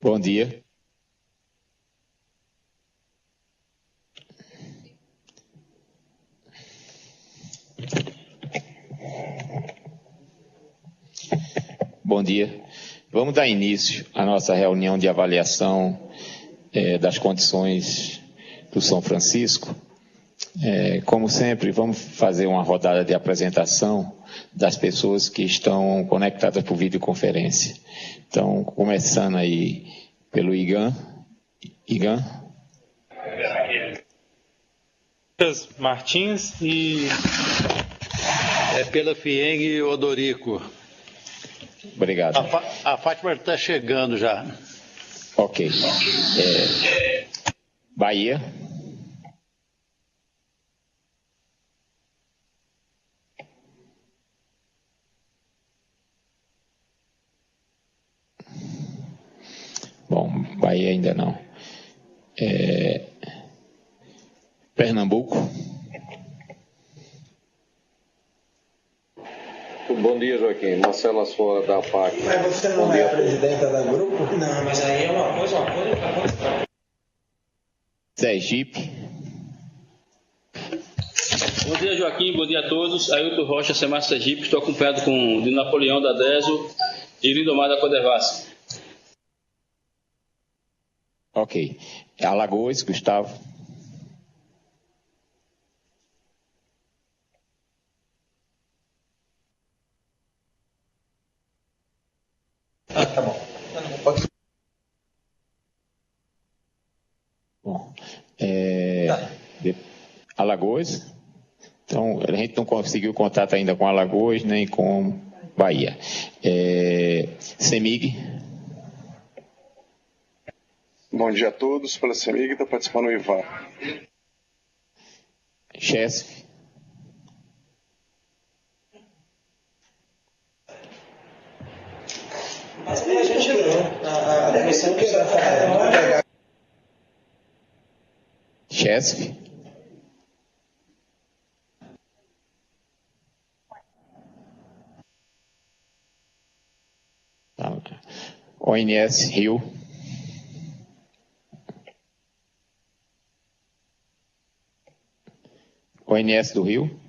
Bom dia. Bom dia. Vamos dar início à nossa reunião de avaliação das condições do São Francisco. Como sempre, vamos fazer uma rodada de apresentação das pessoas que estão conectadas por videoconferência. Então, começando aí pelo Igan. Igan. Martins e pela Fieng Odorico. Obrigado. A Fátima está chegando já. Ok. Bahia. Bom, Bahia ainda não. Pernambuco. Bom dia, Joaquim. Marcela Soa, da PAC. Mas você não é a presidenta da grupo? Não, mas aí é uma coisa Sergipe. Bom dia, Joaquim. Bom dia a todos. Ailton Rocha, Semar Sergipe. Estou acompanhado de Napoleão da DESO e Lindomar da Codevasf. Ok. Alagoas, Gustavo. Tá bom. Bom, Alagoas. Então, a gente não conseguiu contato ainda com Alagoas, nem com Bahia. CEMIG. Bom dia a todos. Pela CEMIG está participando o Ivan. CHESF. Mas a gente a comissão que vai pegar. CHESF. ONS Rio. ONS do Rio.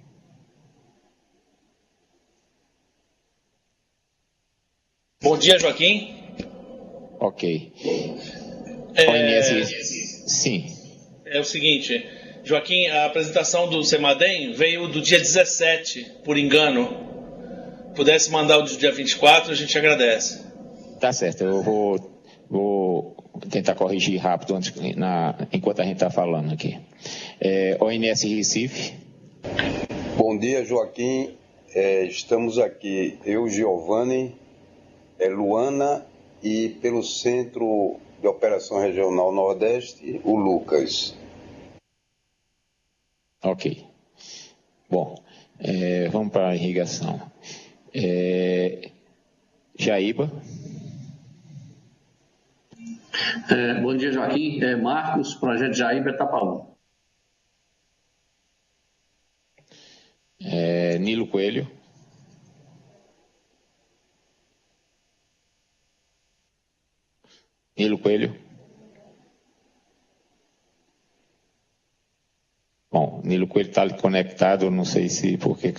Bom dia, Joaquim. Ok. ONS, sim. É o seguinte, Joaquim, a apresentação do CEMADEM veio do dia 17, por engano. Pudesse mandar o do dia 24, a gente agradece. Tá certo, eu vou tentar corrigir rápido enquanto a gente está falando aqui. ONS Recife. Bom dia, Joaquim. Estamos aqui, eu, Giovanni, Luana e pelo Centro de Operação Regional Nordeste, o Lucas. Ok. Bom, vamos para a irrigação. Jaíba. Bom dia, Joaquim. Marcos, Projeto Jaíba, etapa 1. Nilo Coelho. Nilo Coelho. Bom, Nilo Coelho está conectado, não sei se porque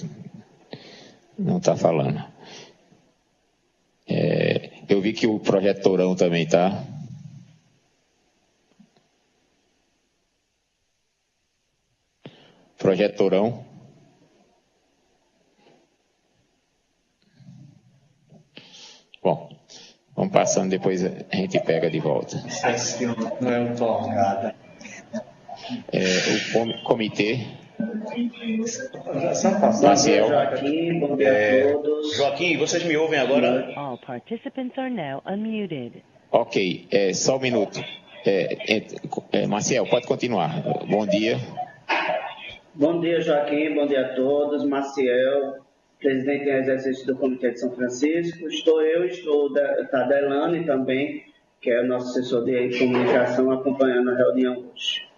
não está falando. Eu vi que o Projeto Tourão também está. Projeto Tourão. Bom, vamos passando, depois a gente pega de volta. Não é um tornada. O comitê. Maciel. Joaquim, bom dia a todos. Joaquim, vocês me ouvem agora? All participants are now unmuted. Ok, só um minuto. Maciel, pode continuar. Bom dia. Bom dia, Joaquim, bom dia a todos. Maciel, presidente em exercício do Comitê de São Francisco. Estou da Delane também, que é o nosso assessor de comunicação, acompanhando a reunião hoje.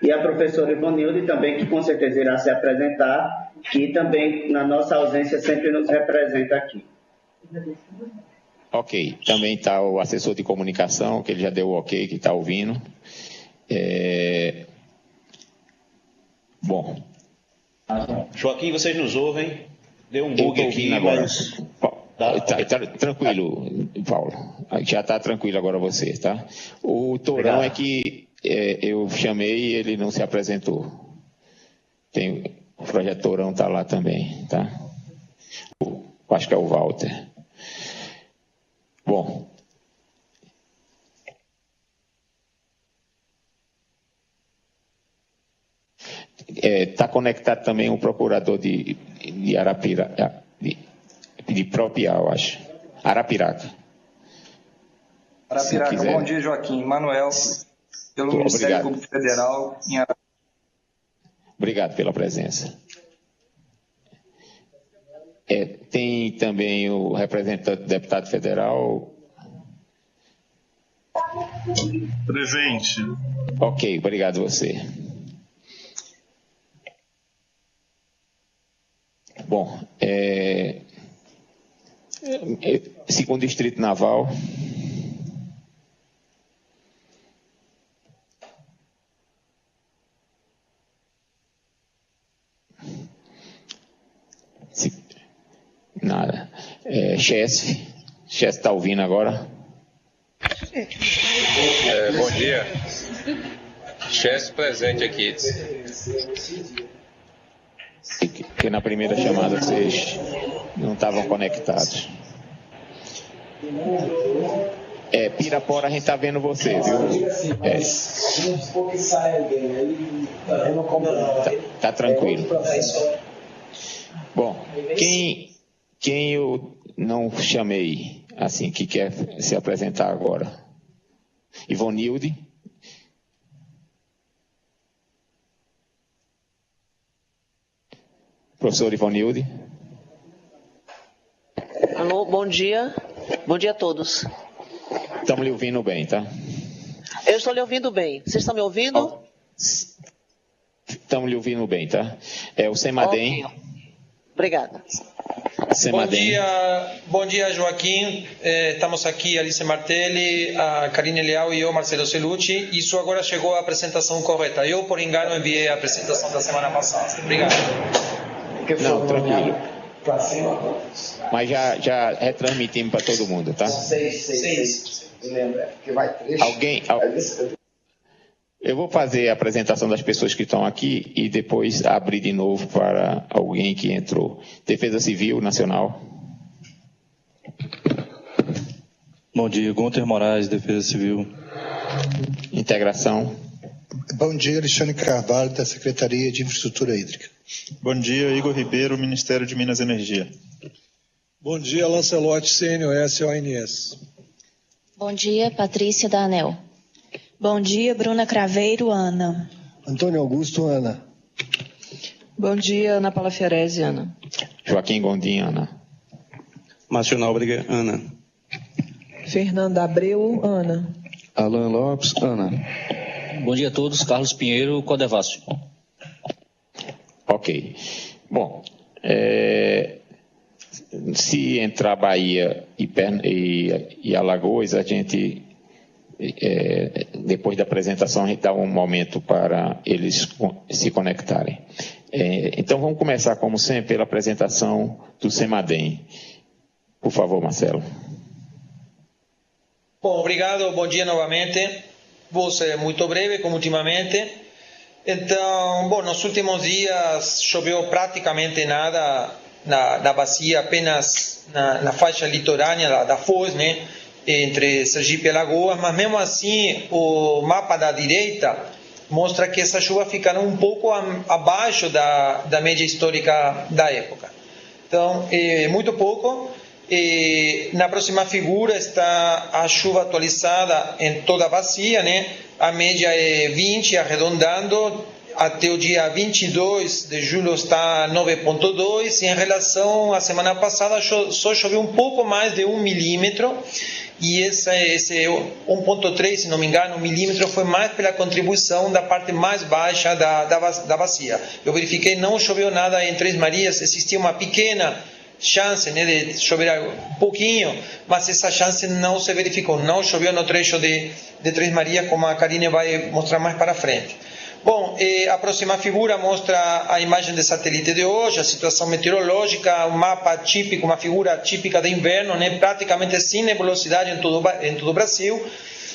E a professora Ivonilde também, que com certeza irá se apresentar, que também, na nossa ausência, sempre nos representa aqui. Ok, também está o assessor de comunicação, que ele já deu o ok, que está ouvindo. Bom. Joaquim, vocês nos ouvem? Deu um bug aqui agora. Mas... Tá tranquilo, Paulo. Já está tranquilo agora você, tá? O Torão é que eu chamei e ele não se apresentou. O projeto Torão está lá também, tá? Acho que é o Walter. Bom. Está conectado também o procurador de Arapiraca, de Propial, acho. Arapiraca. Arapiraca, bom dia, Joaquim. Manuel, pelo Ministério Público Federal em Arapiraca. Obrigado pela presença. Tem também o representante do deputado federal. Presente. Ok, obrigado você. Bom, segundo Distrito Naval. Nada. Chesf está ouvindo agora? Bom dia. Chesf presente aqui. Que na primeira chamada vocês não estavam conectados. Pirapora, a gente está vendo você, viu? Tá tranquilo. Bom, quem eu não chamei, assim, que quer se apresentar agora? Ivonilde. Professor Ivonilde. Alô, bom dia. Bom dia a todos. Estamos lhe ouvindo bem, tá? Eu estou lhe ouvindo bem. Vocês estão me ouvindo? Estamos lhe ouvindo bem, tá? O Semadem. Okay. Obrigada. Bom dia, Joaquim. Estamos aqui, Alice Martelli, a Karine Leal e eu, Marcelo Celucci. Isso agora chegou à apresentação correta. Eu, por engano, enviei a apresentação da semana passada. Obrigado. Não, tranquilo. Mas já retransmitimos para todo mundo, tá? Seis. Lembra que vai três. Eu vou fazer a apresentação das pessoas que estão aqui e depois abrir de novo para alguém que entrou. Defesa Civil Nacional. Bom dia, Gunter Moraes, Defesa Civil. Integração. Bom dia, Alexandre Carvalho, da Secretaria de Infraestrutura Hídrica. Bom dia, Igor Ribeiro, Ministério de Minas e Energia. Bom dia, Lancelotti, CNOS e ONS. Bom dia, Patrícia da ANEL. Bom dia, Bruna Craveiro, Ana. Antônio Augusto, Ana. Bom dia, Ana Paula Fiorese, Ana. Joaquim Gondim, Ana. Márcio Nóbrega, Ana. Fernanda Abreu, Ana. Alan Lopes, Ana. Bom dia a todos, Carlos Pinheiro, Codevácio. Ok. Bom, se entrar Bahia e Alagoas, a gente... depois da apresentação a gente dá um momento para eles se conectarem. Então vamos começar, como sempre, pela apresentação do Semadem. Por favor, Marcelo. Bom, obrigado, bom dia novamente. Vou ser muito breve, como ultimamente. Então, bom, nos últimos dias choveu praticamente nada na bacia, apenas na faixa litorânea da Foz, né? Entre Sergipe e Alagoas, mas mesmo assim o mapa da direita mostra que essa chuva fica um pouco abaixo da média histórica da época. Então, muito pouco. Na próxima figura está a chuva atualizada em toda a bacia, né? A média é 20, arredondando, até o dia 22 de julho está 9,2, e em relação à semana passada só choveu um pouco mais de 1 milímetro, e esse 1,3, se não me engano, milímetro foi mais pela contribuição da parte mais baixa da bacia. Eu verifiquei, não choveu nada em Três Marias, existia uma pequena chance, né, de chover um pouquinho, mas essa chance não se verificou, não choveu no trecho de Três Marias, como a Karine vai mostrar mais para frente. Bom, a próxima figura mostra a imagem de satélite de hoje, a situação meteorológica, um mapa típico, uma figura típica de inverno, né, praticamente sem nebulosidade em todo o Brasil.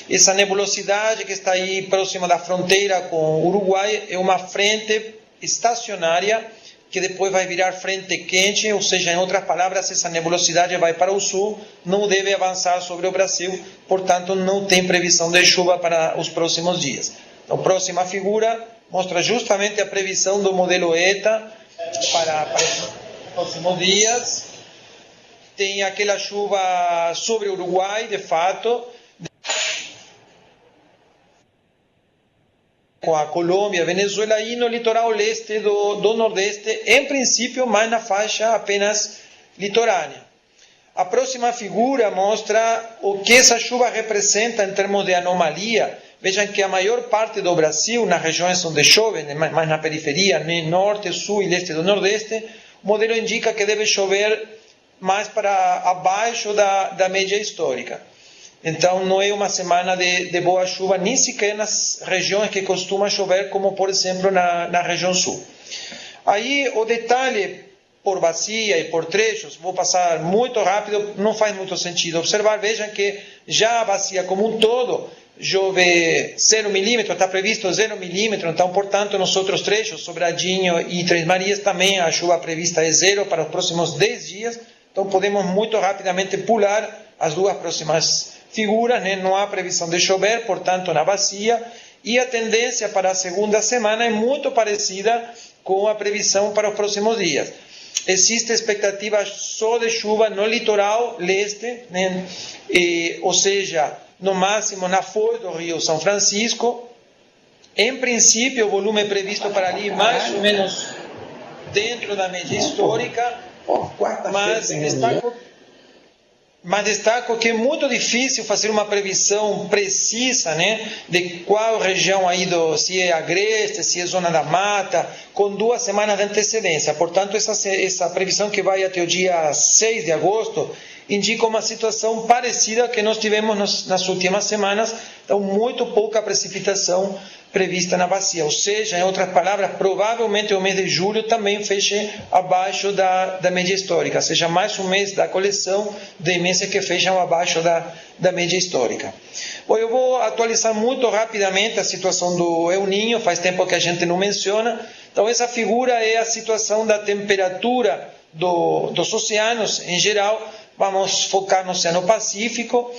Essa nebulosidade que está aí próxima da fronteira com o Uruguai é uma frente estacionária que depois vai virar frente quente, ou seja, em outras palavras, essa nebulosidade vai para o sul, não deve avançar sobre o Brasil, portanto, não tem previsão de chuva para os próximos dias. Então, a próxima figura mostra justamente a previsão do modelo ETA para os próximos dias. Tem aquela chuva sobre o Uruguai, de fato, com a Colômbia, Venezuela e no litoral leste do Nordeste, em princípio, mais na faixa apenas litorânea. A próxima figura mostra o que essa chuva representa em termos de anomalia. Vejam que a maior parte do Brasil, nas regiões onde chove, mais na periferia, norte, sul e leste do Nordeste, o modelo indica que deve chover mais para abaixo da média histórica. Então, não é uma semana de boa chuva, nem sequer nas regiões que costuma chover, como, por exemplo, na região sul. Aí, o detalhe por bacia e por trechos, vou passar muito rápido, não faz muito sentido observar. Vejam que já a bacia como um todo chove 0 milímetro, está previsto 0 milímetro, então, portanto, nos outros trechos, Sobradinho e Três Marias, também a chuva prevista é 0 para os próximos 10 dias, então podemos muito rapidamente pular as duas próximas figuras, né? Não há previsão de chover, portanto, na bacia, e a tendência para a segunda semana é muito parecida com a previsão para os próximos dias. Existe expectativa só de chuva no litoral leste, né? Ou seja, no máximo na foz do Rio São Francisco. Em princípio, o volume previsto para ali mais ou menos dentro da média histórica, mas destaco que é muito difícil fazer uma previsão precisa, né, de qual região aí, se é agreste, se é zona da mata, com 2 semanas de antecedência. Portanto, essa previsão que vai até o dia 6 de agosto indica uma situação parecida que nós tivemos nas últimas semanas, então muito pouca precipitação prevista na bacia, ou seja, em outras palavras, provavelmente o mês de julho também feche abaixo da média histórica, seja mais um mês da coleção de meses que fecham abaixo da média histórica. Bom, eu vou atualizar muito rapidamente a situação do El Niño, faz tempo que a gente não menciona. Então, essa figura é a situação da temperatura dos oceanos em geral. Vamos focar no Oceano Pacífico.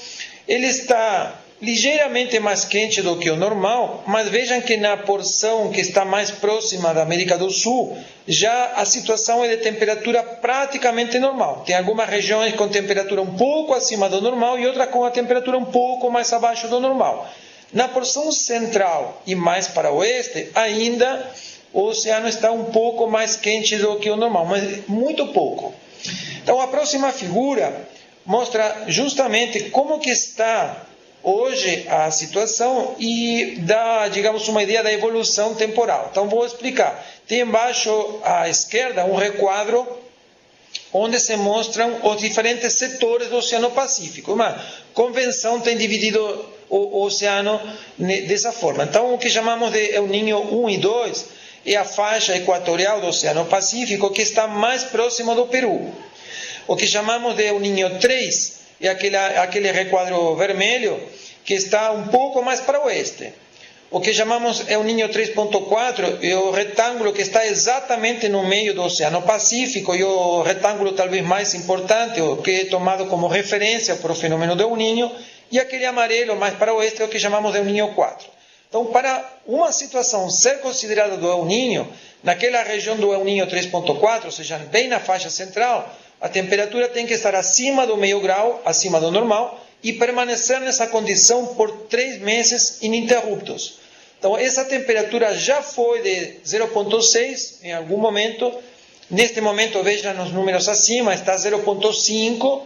Ele está ligeiramente mais quente do que o normal, mas vejam que na porção que está mais próxima da América do Sul, já a situação é de temperatura praticamente normal. Tem algumas regiões com temperatura um pouco acima do normal e outras com a temperatura um pouco mais abaixo do normal. Na porção central e mais para o oeste, ainda o oceano está um pouco mais quente do que o normal, mas muito pouco. Então, a próxima figura mostra justamente como que está hoje a situação e dá, digamos, uma ideia da evolução temporal. Então, vou explicar. Tem embaixo à esquerda um requadro onde se mostram os diferentes setores do Oceano Pacífico. Uma convenção tem dividido o oceano dessa forma. Então, o que chamamos de El Niño 1 e 2 é a faixa equatorial do Oceano Pacífico, que está mais próximo do Peru. O que chamamos de El Niño 3 é aquele requadro vermelho que está um pouco mais para o oeste. O que chamamos El Niño 3.4 é o retângulo que está exatamente no meio do Oceano Pacífico e o retângulo talvez mais importante, o que é tomado como referência para o fenômeno do El Niño, e aquele amarelo mais para o oeste é o que chamamos de El Niño 4. Então, para uma situação ser considerada do El Niño, naquela região do El Niño 3.4, ou seja, bem na faixa central, a temperatura tem que estar acima do meio grau, acima do normal, e permanecer nessa condição por 3 meses ininterruptos. Então, essa temperatura já foi de 0,6 em algum momento. Neste momento, veja nos números acima, está 0,5.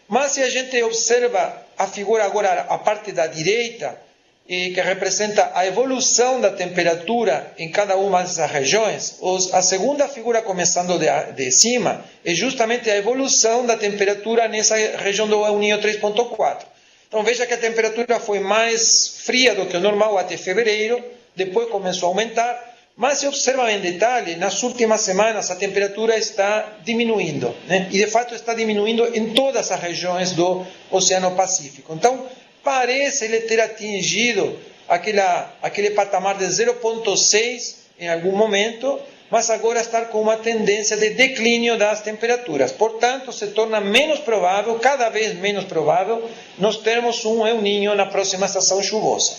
Mas se a gente observa a figura agora, a parte da direita, que representa a evolução da temperatura em cada uma dessas regiões. A segunda figura, começando de cima, é justamente a evolução da temperatura nessa região do El Niño 3.4. Então veja que a temperatura foi mais fria do que o normal até fevereiro, depois começou a aumentar, mas se observa em detalhe, nas últimas semanas a temperatura está diminuindo, né? E de fato está diminuindo em todas as regiões do Oceano Pacífico. Então parece ele ter atingido aquele patamar de 0,6 em algum momento, mas agora está com uma tendência de declínio das temperaturas. Portanto, se torna menos provável, cada vez menos provável, nós termos um El Niño na próxima estação chuvosa.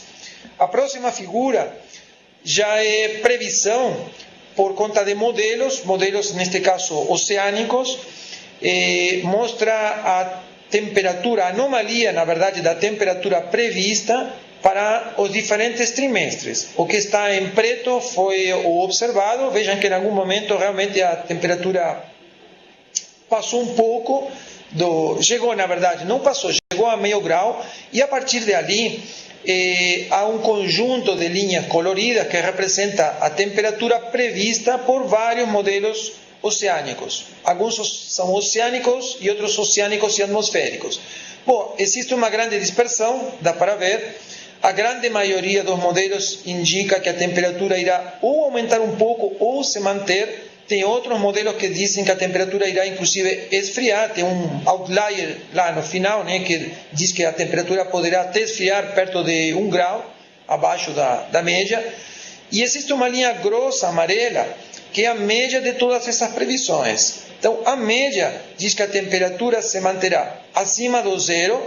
A próxima figura já é previsão por conta de modelos neste caso oceânicos, mostra a temperatura, a anomalia, na verdade, da temperatura prevista para os diferentes trimestres. O que está em preto foi o observado. Vejam que em algum momento realmente a temperatura passou um pouco, chegou, na verdade, não passou, chegou a meio grau, e a partir de ali há um conjunto de linhas coloridas que representa a temperatura prevista por vários modelos oceânicos. Alguns são oceânicos e outros oceânicos e atmosféricos. Bom, existe uma grande dispersão, dá para ver. A grande maioria dos modelos indica que a temperatura irá ou aumentar um pouco ou se manter. Tem outros modelos que dizem que a temperatura irá inclusive esfriar. Tem um outlier lá no final, né, que diz que a temperatura poderá até esfriar perto de 1 grau, abaixo da média. E existe uma linha grossa amarela, que é a média de todas essas previsões. Então, a média diz que a temperatura se manterá acima do zero,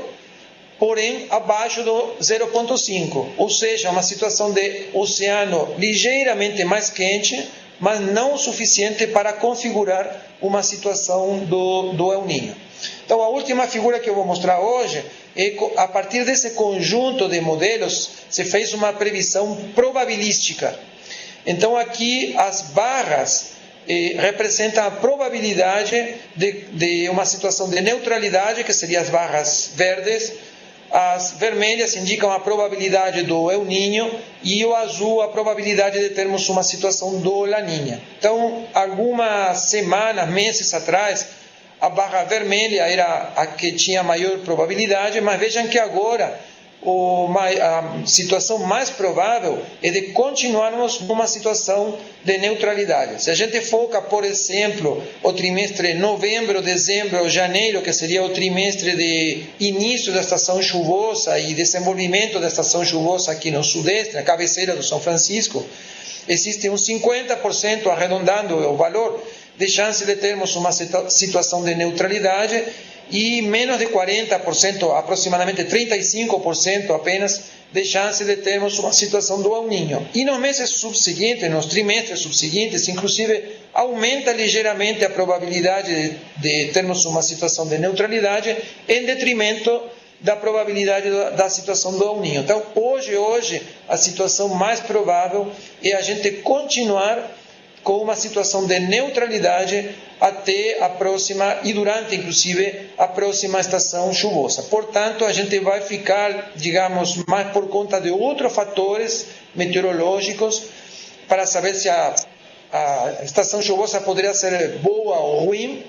porém abaixo do 0,5, ou seja, uma situação de oceano ligeiramente mais quente, mas não o suficiente para configurar uma situação do El Niño. Então, a última figura que eu vou mostrar hoje é, a partir desse conjunto de modelos, se fez uma previsão probabilística. Então, aqui as barras representam a probabilidade de uma situação de neutralidade, que seriam as barras verdes. As vermelhas indicam a probabilidade do El Niño e o azul a probabilidade de termos uma situação do La Niña. Então, algumas semanas, meses atrás, a barra vermelha era a que tinha maior probabilidade, mas vejam que agora a situação mais provável é de continuarmos numa situação de neutralidade. Se a gente foca, por exemplo, o trimestre novembro, dezembro, janeiro, que seria o trimestre de início da estação chuvosa e desenvolvimento da estação chuvosa aqui no sudeste, na cabeceira do São Francisco, existe um 50%, arredondando o valor, de chance de termos uma situação de neutralidade, e menos de 40%, aproximadamente 35% apenas, de chance de termos uma situação do El Niño. E nos meses subseguintes, nos trimestres subseguintes, inclusive, aumenta ligeiramente a probabilidade de termos uma situação de neutralidade, em detrimento da probabilidade da situação do El Niño. Então, hoje, a situação mais provável é a gente continuar com uma situação de neutralidade até a próxima e durante, inclusive, a próxima estação chuvosa. Portanto, a gente vai ficar, digamos, mais por conta de outros fatores meteorológicos para saber se a estação chuvosa poderia ser boa ou ruim,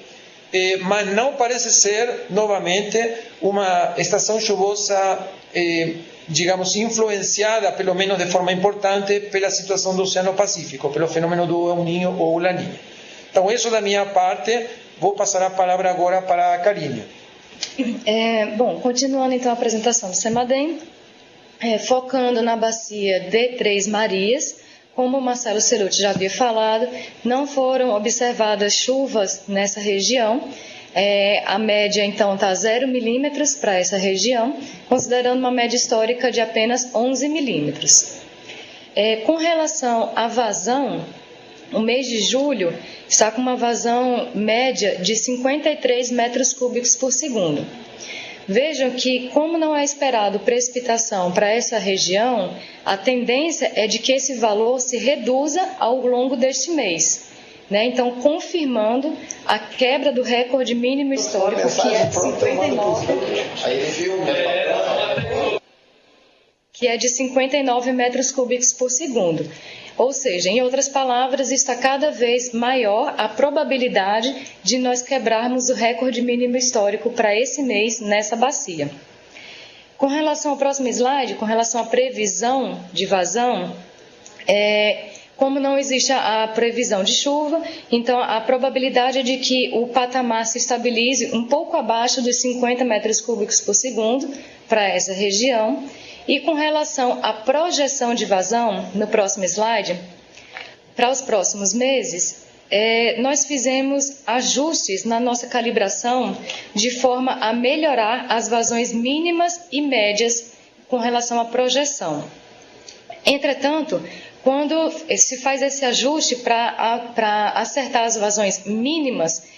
mas não parece ser, novamente, uma estação chuvosa digamos, influenciada, pelo menos de forma importante, pela situação do Oceano Pacífico, pelo fenômeno do El Niño ou La Niña. Então, isso da minha parte, vou passar a palavra agora para a Karine. Bom, continuando então a apresentação do CEMADEM, focando na bacia de Três Marias, como o Marcelo Cerutti já havia falado, não foram observadas chuvas nessa região. A média, então, está 0 milímetros para essa região, considerando uma média histórica de apenas 11 milímetros. Com relação à vazão, o mês de julho está com uma vazão média de 53 metros cúbicos por segundo. Vejam que, como não é esperado precipitação para essa região, a tendência é de que esse valor se reduza ao longo deste mês. Então, confirmando a quebra do recorde mínimo histórico, que é de 59. que é de 59 metros cúbicos por segundo. Ou seja, em outras palavras, está cada vez maior a probabilidade de nós quebrarmos o recorde mínimo histórico para esse mês nessa bacia. Com relação ao próximo slide, com relação à previsão de vazão, como não existe a previsão de chuva, então a probabilidade é de que o patamar se estabilize um pouco abaixo dos 50 metros cúbicos por segundo para essa região. E com relação à projeção de vazão, no próximo slide, para os próximos meses, nós fizemos ajustes na nossa calibração de forma a melhorar as vazões mínimas e médias com relação à projeção. Entretanto, quando se faz esse ajuste para acertar as vazões mínimas,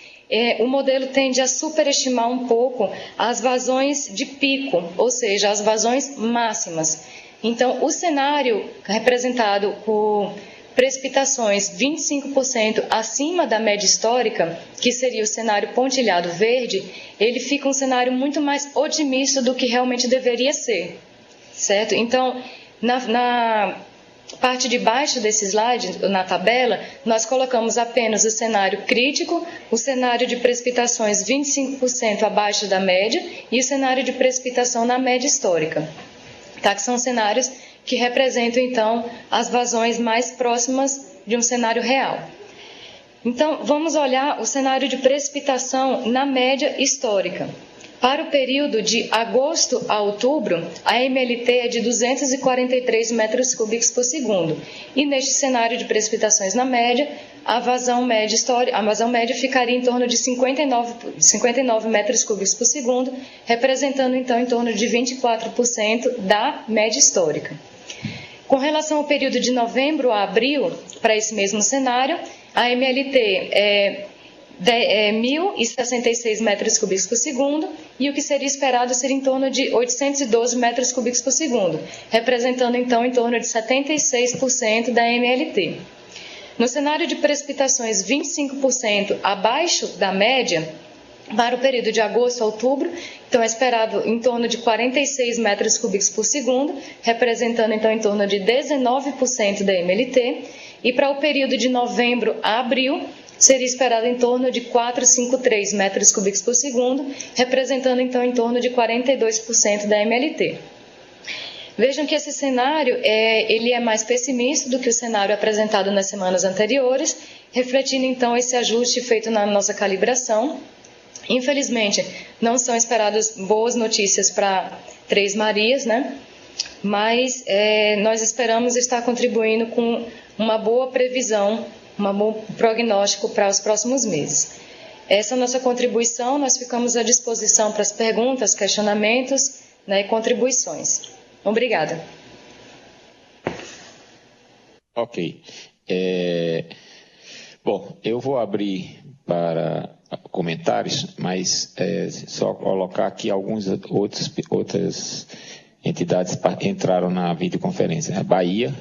o modelo tende a superestimar um pouco as vazões de pico, ou seja, as vazões máximas. Então, o cenário representado por precipitações 25% acima da média histórica, que seria o cenário pontilhado verde, ele fica um cenário muito mais otimista do que realmente deveria ser, certo? Então, na parte de baixo desse slide, na tabela, nós colocamos apenas o cenário crítico, o cenário de precipitações 25% abaixo da média e o cenário de precipitação na média histórica, tá? Que são cenários que representam, então, as vazões mais próximas de um cenário real. Então, vamos olhar o cenário de precipitação na média histórica. Para o período de agosto a outubro, a MLT é de 243 metros cúbicos por segundo. E neste cenário de precipitações na média, a vazão média ficaria em torno de 59 metros cúbicos por segundo, representando então em torno de 24% da média histórica. Com relação ao período de novembro a abril, para esse mesmo cenário, a MLT é 1.066 metros cúbicos por segundo e o que seria esperado seria em torno de 812 metros cúbicos por segundo, representando então em torno de 76% da MLT. No cenário de precipitações 25% abaixo da média, para o período de agosto a outubro, então é esperado em torno de 46 metros cúbicos por segundo, representando então em torno de 19% da MLT, e para o período de novembro a abril, seria esperado em torno de 453 metros cúbicos por segundo, representando então em torno de 42% da MLT. Vejam que esse cenário ele é mais pessimista do que o cenário apresentado nas semanas anteriores, refletindo então esse ajuste feito na nossa calibração. Infelizmente, não são esperadas boas notícias para Três Marias, né? Mas nós esperamos estar contribuindo com uma boa previsão, um bom prognóstico para os próximos meses. Essa é a nossa contribuição, nós ficamos à disposição para as perguntas, questionamentos, né, e contribuições. Obrigada. Ok. Bom, eu vou abrir para comentários, mas só colocar aqui algumas outras entidades entraram na videoconferência. A Bahia,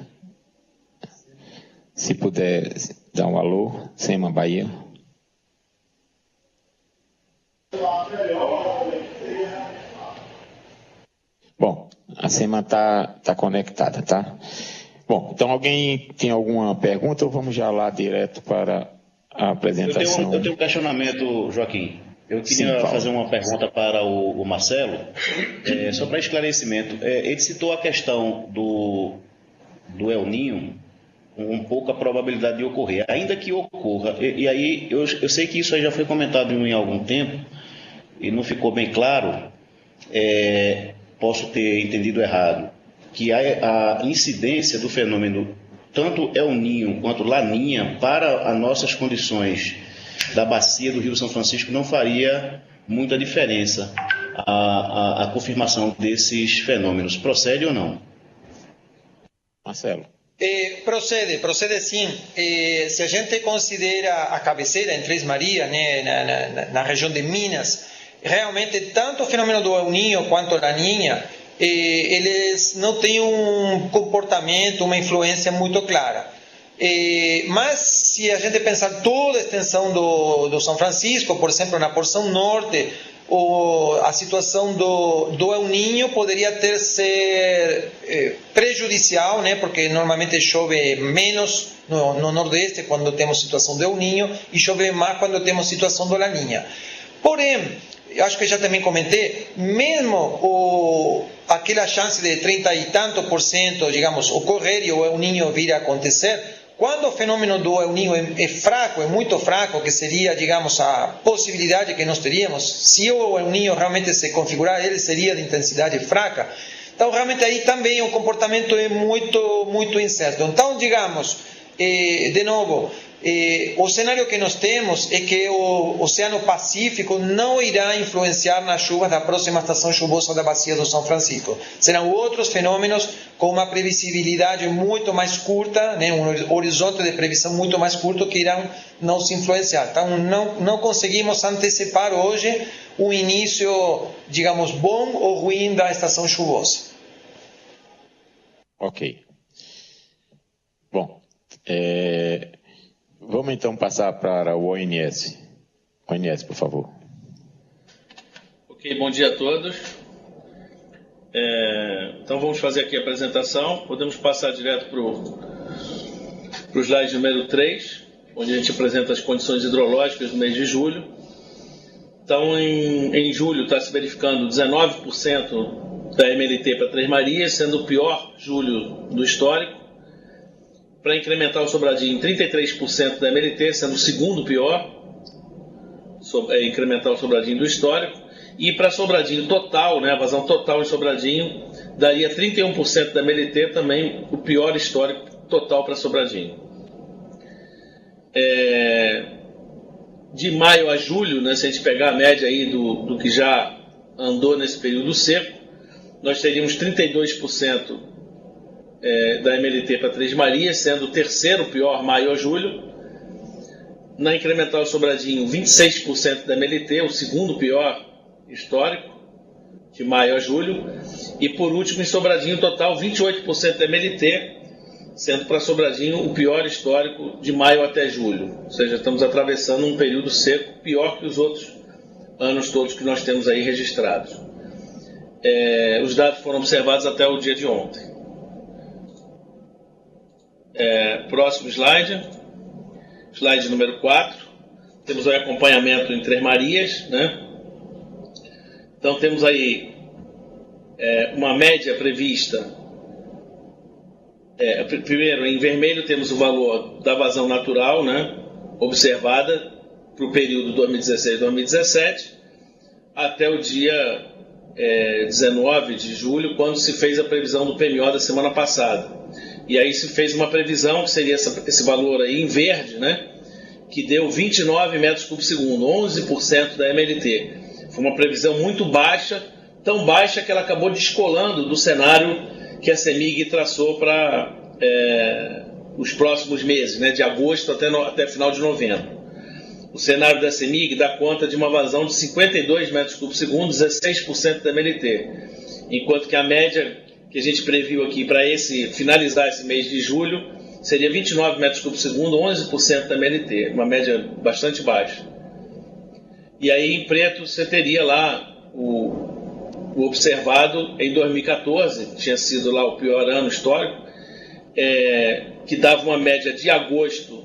se puder dar um alô, SEMA Bahia. Bom, a SEMA está conectada, tá? Bom, então alguém tem alguma pergunta ou vamos já lá direto para a apresentação? Eu tenho um questionamento, Joaquim. Eu queria fazer uma pergunta para o Marcelo, só para esclarecimento. Ele citou a questão do El Niño, com pouca probabilidade de ocorrer, ainda que ocorra. E aí, eu sei que isso aí já foi comentado em algum tempo, e não ficou bem claro, posso ter entendido errado, que a incidência do fenômeno, tanto El Niño quanto Laninha, para as nossas condições da bacia do Rio São Francisco, não faria muita diferença a confirmação desses fenômenos. Procede ou não? Marcelo. Procede sim. Se a gente considera a cabeceira em Três Marias, né, na região de Minas, realmente tanto o fenômeno do El Niño quanto a Laninha, eles não têm um comportamento, uma influência muito clara. Mas se a gente pensar toda a extensão do São Francisco, por exemplo, na porção norte, ou a situação do El Niño poderia ser prejudicial, né? Porque normalmente chove menos no Nordeste quando temos situação do El Niño e chove mais quando temos situação do La Niña. Porém, acho que já também comentei, mesmo aquela chance de 30 e tanto por cento, digamos, ocorrer e o El Niño vir a acontecer, quando o fenômeno do El Niño é fraco, é muito fraco, que seria, digamos, a possibilidade que nós teríamos, se o El Niño realmente se configurar, ele seria de intensidade fraca. Então, realmente aí também o comportamento é muito incerto. Então, digamos, de novo, o cenário que nós temos é que o Oceano Pacífico não irá influenciar nas chuvas da próxima estação chuvosa da Bacia do São Francisco. Serão outros fenômenos com uma previsibilidade muito mais curta, né, um horizonte de previsão muito mais curto que irão nos influenciar. Então, não conseguimos antecipar hoje o início, digamos, bom ou ruim da estação chuvosa. Ok. Bom, vamos então passar para o ONS. ONS, por favor. Ok, bom dia a todos. Então vamos fazer aqui a apresentação. Podemos passar direto para o slide número 3, onde a gente apresenta as condições hidrológicas do mês de julho. Então, em julho está se verificando 19% da MLT para Três Marias, sendo o pior julho do histórico. Para incrementar o Sobradinho, 33% da MLT, sendo o segundo pior, incrementar o Sobradinho do histórico. E para Sobradinho total, né, a vazão total em Sobradinho, daria 31% da MLT, também o pior histórico total para Sobradinho. De maio a julho, né, se a gente pegar a média aí do que já andou nesse período seco, nós teríamos 32% da MLT para Três Marias, sendo o terceiro pior maio a julho. Na incremental Sobradinho, 26% da MLT, o segundo pior histórico, de maio a julho. E por último, em Sobradinho total, 28% da MLT, sendo para Sobradinho o pior histórico de maio até julho. Ou seja, estamos atravessando um período seco pior que os outros anos todos que nós temos aí registrados. Os dados foram observados até o dia de ontem. Próximo slide. Slide número 4. Temos aí acompanhamento em Três Marias, né? Então temos aí uma média prevista. Primeiro, em vermelho temos o valor da vazão natural, né, observada para o período 2016-2017 até o dia 19 de julho, quando se fez a previsão do PMO da semana passada. E aí se fez uma previsão que seria esse valor aí em verde, né, que deu 29 metros cúbicos por segundo, 11% da MLT. Foi uma previsão muito baixa, tão baixa que ela acabou descolando do cenário que a CEMIG traçou para os próximos meses, né, de agosto até final de novembro. O cenário da CEMIG dá conta de uma vazão de 52 metros cúbicos por segundo, 16% da MLT, enquanto que a média que a gente previu aqui para finalizar esse mês de julho seria 29 metros cúbicos por segundo, 11% da MLT, uma média bastante baixa. E aí em preto você teria lá o observado em 2014, tinha sido lá o pior ano histórico, que dava uma média de agosto,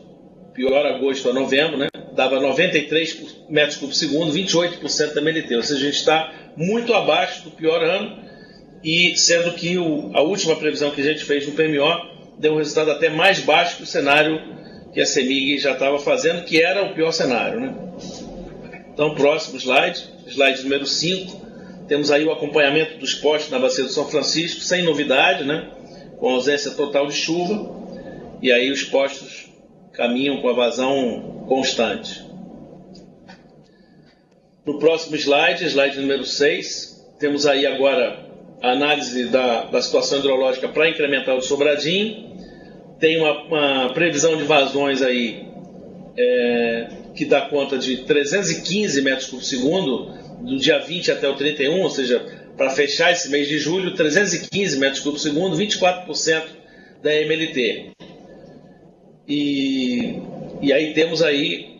pior agosto a novembro, né, dava 93 metros cúbicos por segundo, 28% da MLT, ou seja, a gente está muito abaixo do pior ano, e sendo que a última previsão que a gente fez no PMO deu um resultado até mais baixo que o cenário que a CEMIG já estava fazendo, que era o pior cenário, né? Então, próximo slide, slide número 5, temos aí o acompanhamento dos postos na Bacia do São Francisco, sem novidade, né? Com ausência total de chuva, e aí os postos caminham com a vazão constante. No próximo slide, slide número 6, temos aí agora a análise da situação hidrológica para incrementar o Sobradinho. Tem uma previsão de vazões aí que dá conta de 315 metros por segundo, do dia 20 até o 31, ou seja, para fechar esse mês de julho, 315 metros por segundo, 24% da MLT. E aí temos aí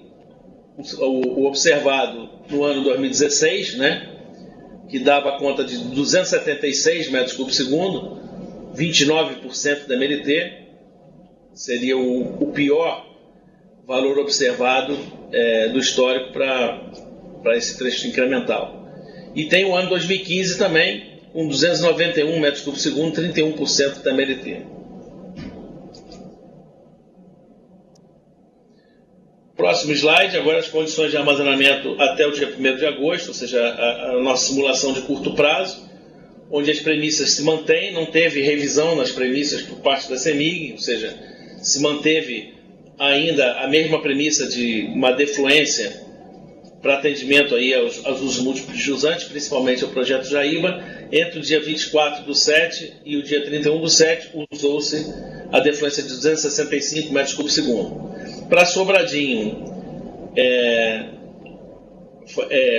o observado no ano 2016, né, que dava conta de 276 metros cúbicos por segundo, 29% da MLT, seria o pior valor observado do histórico para esse trecho incremental. E tem o ano 2015 também, com 291 metros cúbicos por segundo, 31% da MLT. Próximo slide, agora as condições de armazenamento até o dia 1º de agosto, ou seja, a nossa simulação de curto prazo, onde as premissas se mantêm, não teve revisão nas premissas por parte da CEMIG, ou seja, se manteve ainda a mesma premissa de uma defluência para atendimento aí aos usos múltiplos de jusante, principalmente ao projeto Jaíba. Entre o dia 24/7 e o dia 31/7 usou-se a defluência de 265 metros cúbicos por segundo. Para Sobradinho,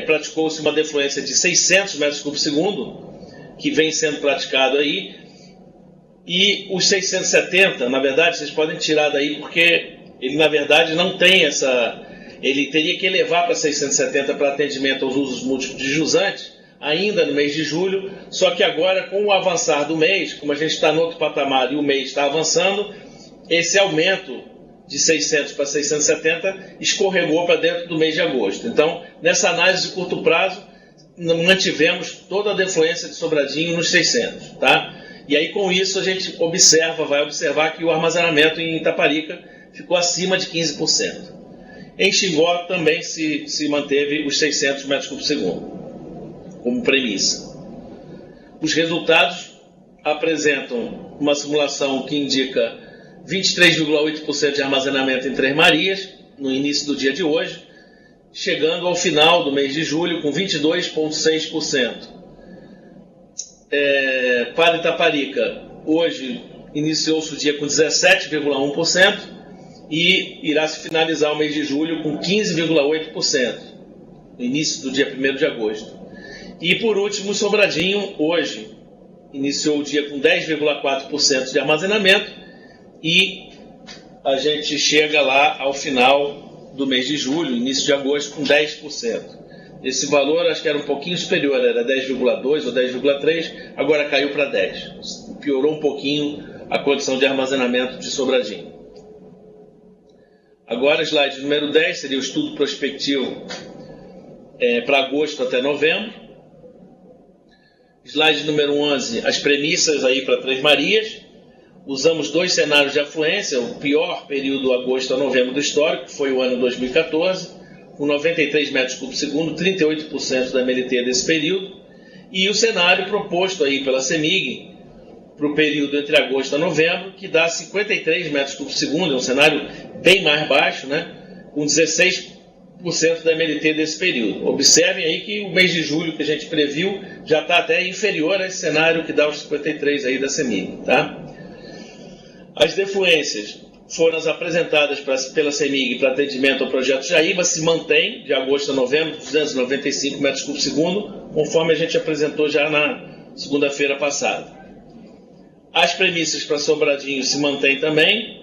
praticou-se uma defluência de 600 metros cúbicos por segundo, que vem sendo praticado aí, e os 670, na verdade, vocês podem tirar daí, porque ele, na verdade, não tem essa... Ele teria que elevar para 670 para atendimento aos usos múltiplos de jusante, ainda no mês de julho, só que agora, com o avançar do mês, como a gente está no outro patamar e o mês está avançando, esse aumento de 600 para 670 escorregou para dentro do mês de agosto. Então, nessa análise de curto prazo, mantivemos toda a defluência de Sobradinho nos 600, tá? E aí, com isso, a gente vai observar que o armazenamento em Itaparica ficou acima de 15%. Em Xingó também se manteve os 600 metros cúbicos por segundo, como premissa. Os resultados apresentam uma simulação que indica 23,8% de armazenamento em Três Marias, no início do dia de hoje, chegando ao final do mês de julho com 22,6%. Para Itaparica, hoje iniciou-se o dia com 17,1%, e irá se finalizar o mês de julho com 15,8%, no início do dia 1º de agosto. E por último, Sobradinho, hoje, iniciou o dia com 10,4% de armazenamento e a gente chega lá ao final do mês de julho, início de agosto, com 10%. Esse valor acho que era um pouquinho superior, era 10,2 ou 10,3, agora caiu para 10. Piorou um pouquinho a condição de armazenamento de Sobradinho. Agora, slide número 10, seria o estudo prospectivo para agosto até novembro. Slide número 11, as premissas aí para Três Marias. Usamos 2 cenários de afluência, o pior período agosto a novembro do histórico, que foi o ano 2014, com 93 metros cúbicos por segundo, 38% da MLT desse período, e o cenário proposto aí pela CEMIG, para o período entre agosto a novembro, que dá 53 metros cúbicos por segundo, é um cenário bem mais baixo, né? Com 16% da MLT desse período. Observem aí que o mês de julho que a gente previu já está até inferior a esse cenário que dá os 53 aí da CEMIG, tá? As defluências foram as apresentadas pela CEMIG para atendimento ao projeto Jaíba, se mantém de agosto a novembro, 295 metros cúbicos por segundo, conforme a gente apresentou já na segunda-feira passada. As premissas para Sobradinho se mantêm também,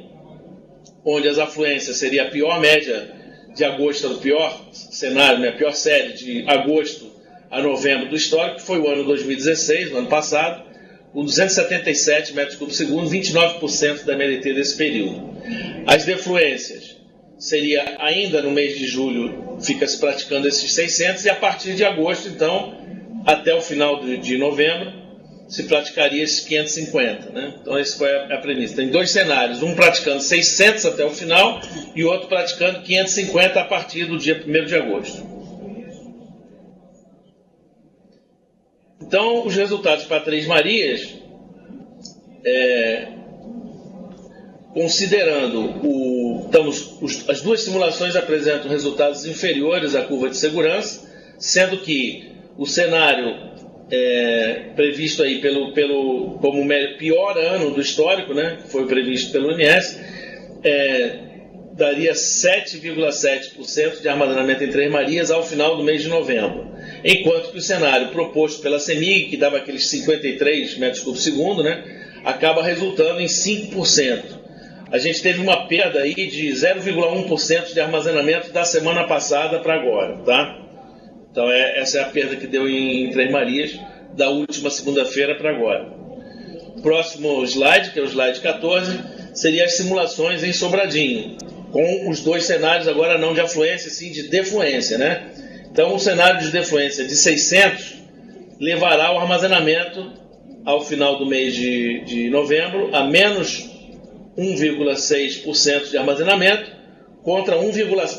onde as afluências seria a pior média de agosto, o pior cenário, né, a pior série de agosto a novembro do histórico, que foi o ano 2016, no ano passado, com 277 metros cúbicos por segundo, 29% da MLT desse período. As defluências seria ainda no mês de julho, fica se praticando esses 600, e a partir de agosto, então, até o final de novembro, se praticaria esses 550, né? Então, essa foi a premissa. Tem 2 cenários, um praticando 600 até o final e o outro praticando 550 a partir do dia 1º de agosto. Então, os resultados para Três Marias, considerando as 2 simulações apresentam resultados inferiores à curva de segurança, sendo que o cenário previsto aí como o pior ano do histórico, né, que foi previsto pelo INS, daria 7,7% de armazenamento em Três Marias ao final do mês de novembro. Enquanto que o cenário proposto pela CEMIG, que dava aqueles 53 metros cúbicos por segundo, né, acaba resultando em 5%. A gente teve uma perda aí de 0,1% de armazenamento da semana passada para agora, tá? Então, essa é a perda que deu em Três Marias, da última segunda-feira para agora. Próximo slide, que é o slide 14, seria as simulações em Sobradinho, com os dois cenários agora não de afluência, sim de defluência, né? Então, o cenário de defluência de 600 levará o armazenamento ao final do mês de novembro a menos 1,6% de armazenamento contra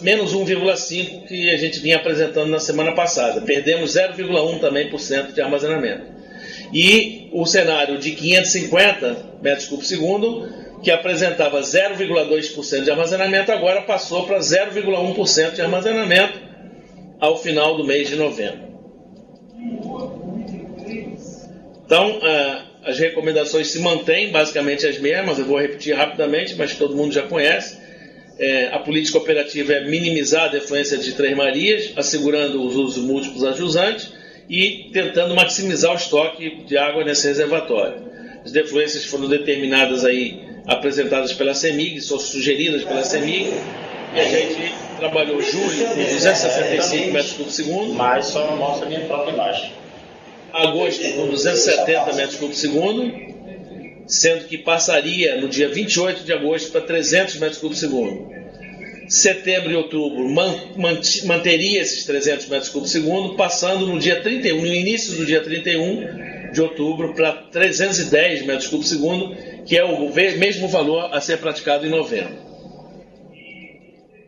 menos 1,5% que a gente vinha apresentando na semana passada. Perdemos 0,1% também por cento de armazenamento. E o cenário de 550 metros cúbicos segundo, que apresentava 0,2% de armazenamento, agora passou para 0,1% de armazenamento ao final do mês de novembro. Então, as recomendações se mantêm basicamente as mesmas, eu vou repetir rapidamente, mas todo mundo já conhece. A política operativa é minimizar a defluência de Três Marias, assegurando os usos múltiplos a jusante e tentando maximizar o estoque de água nesse reservatório. As defluências foram determinadas aí, apresentadas pela CEMIG, são sugeridas pela CEMIG, e a gente trabalhou julho com 265 metros cúbicos segundo. Mas só não mostra a minha própria imagem. Agosto com 270 metros cúbicos segundo, sendo que passaria no dia 28 de agosto para 300 metros cúbicos segundo. Setembro e outubro manteria esses 300 metros cúbicos segundo, passando no dia 31, no início do dia 31 de outubro, para 310 metros cúbicos segundo, que é o mesmo valor a ser praticado em novembro.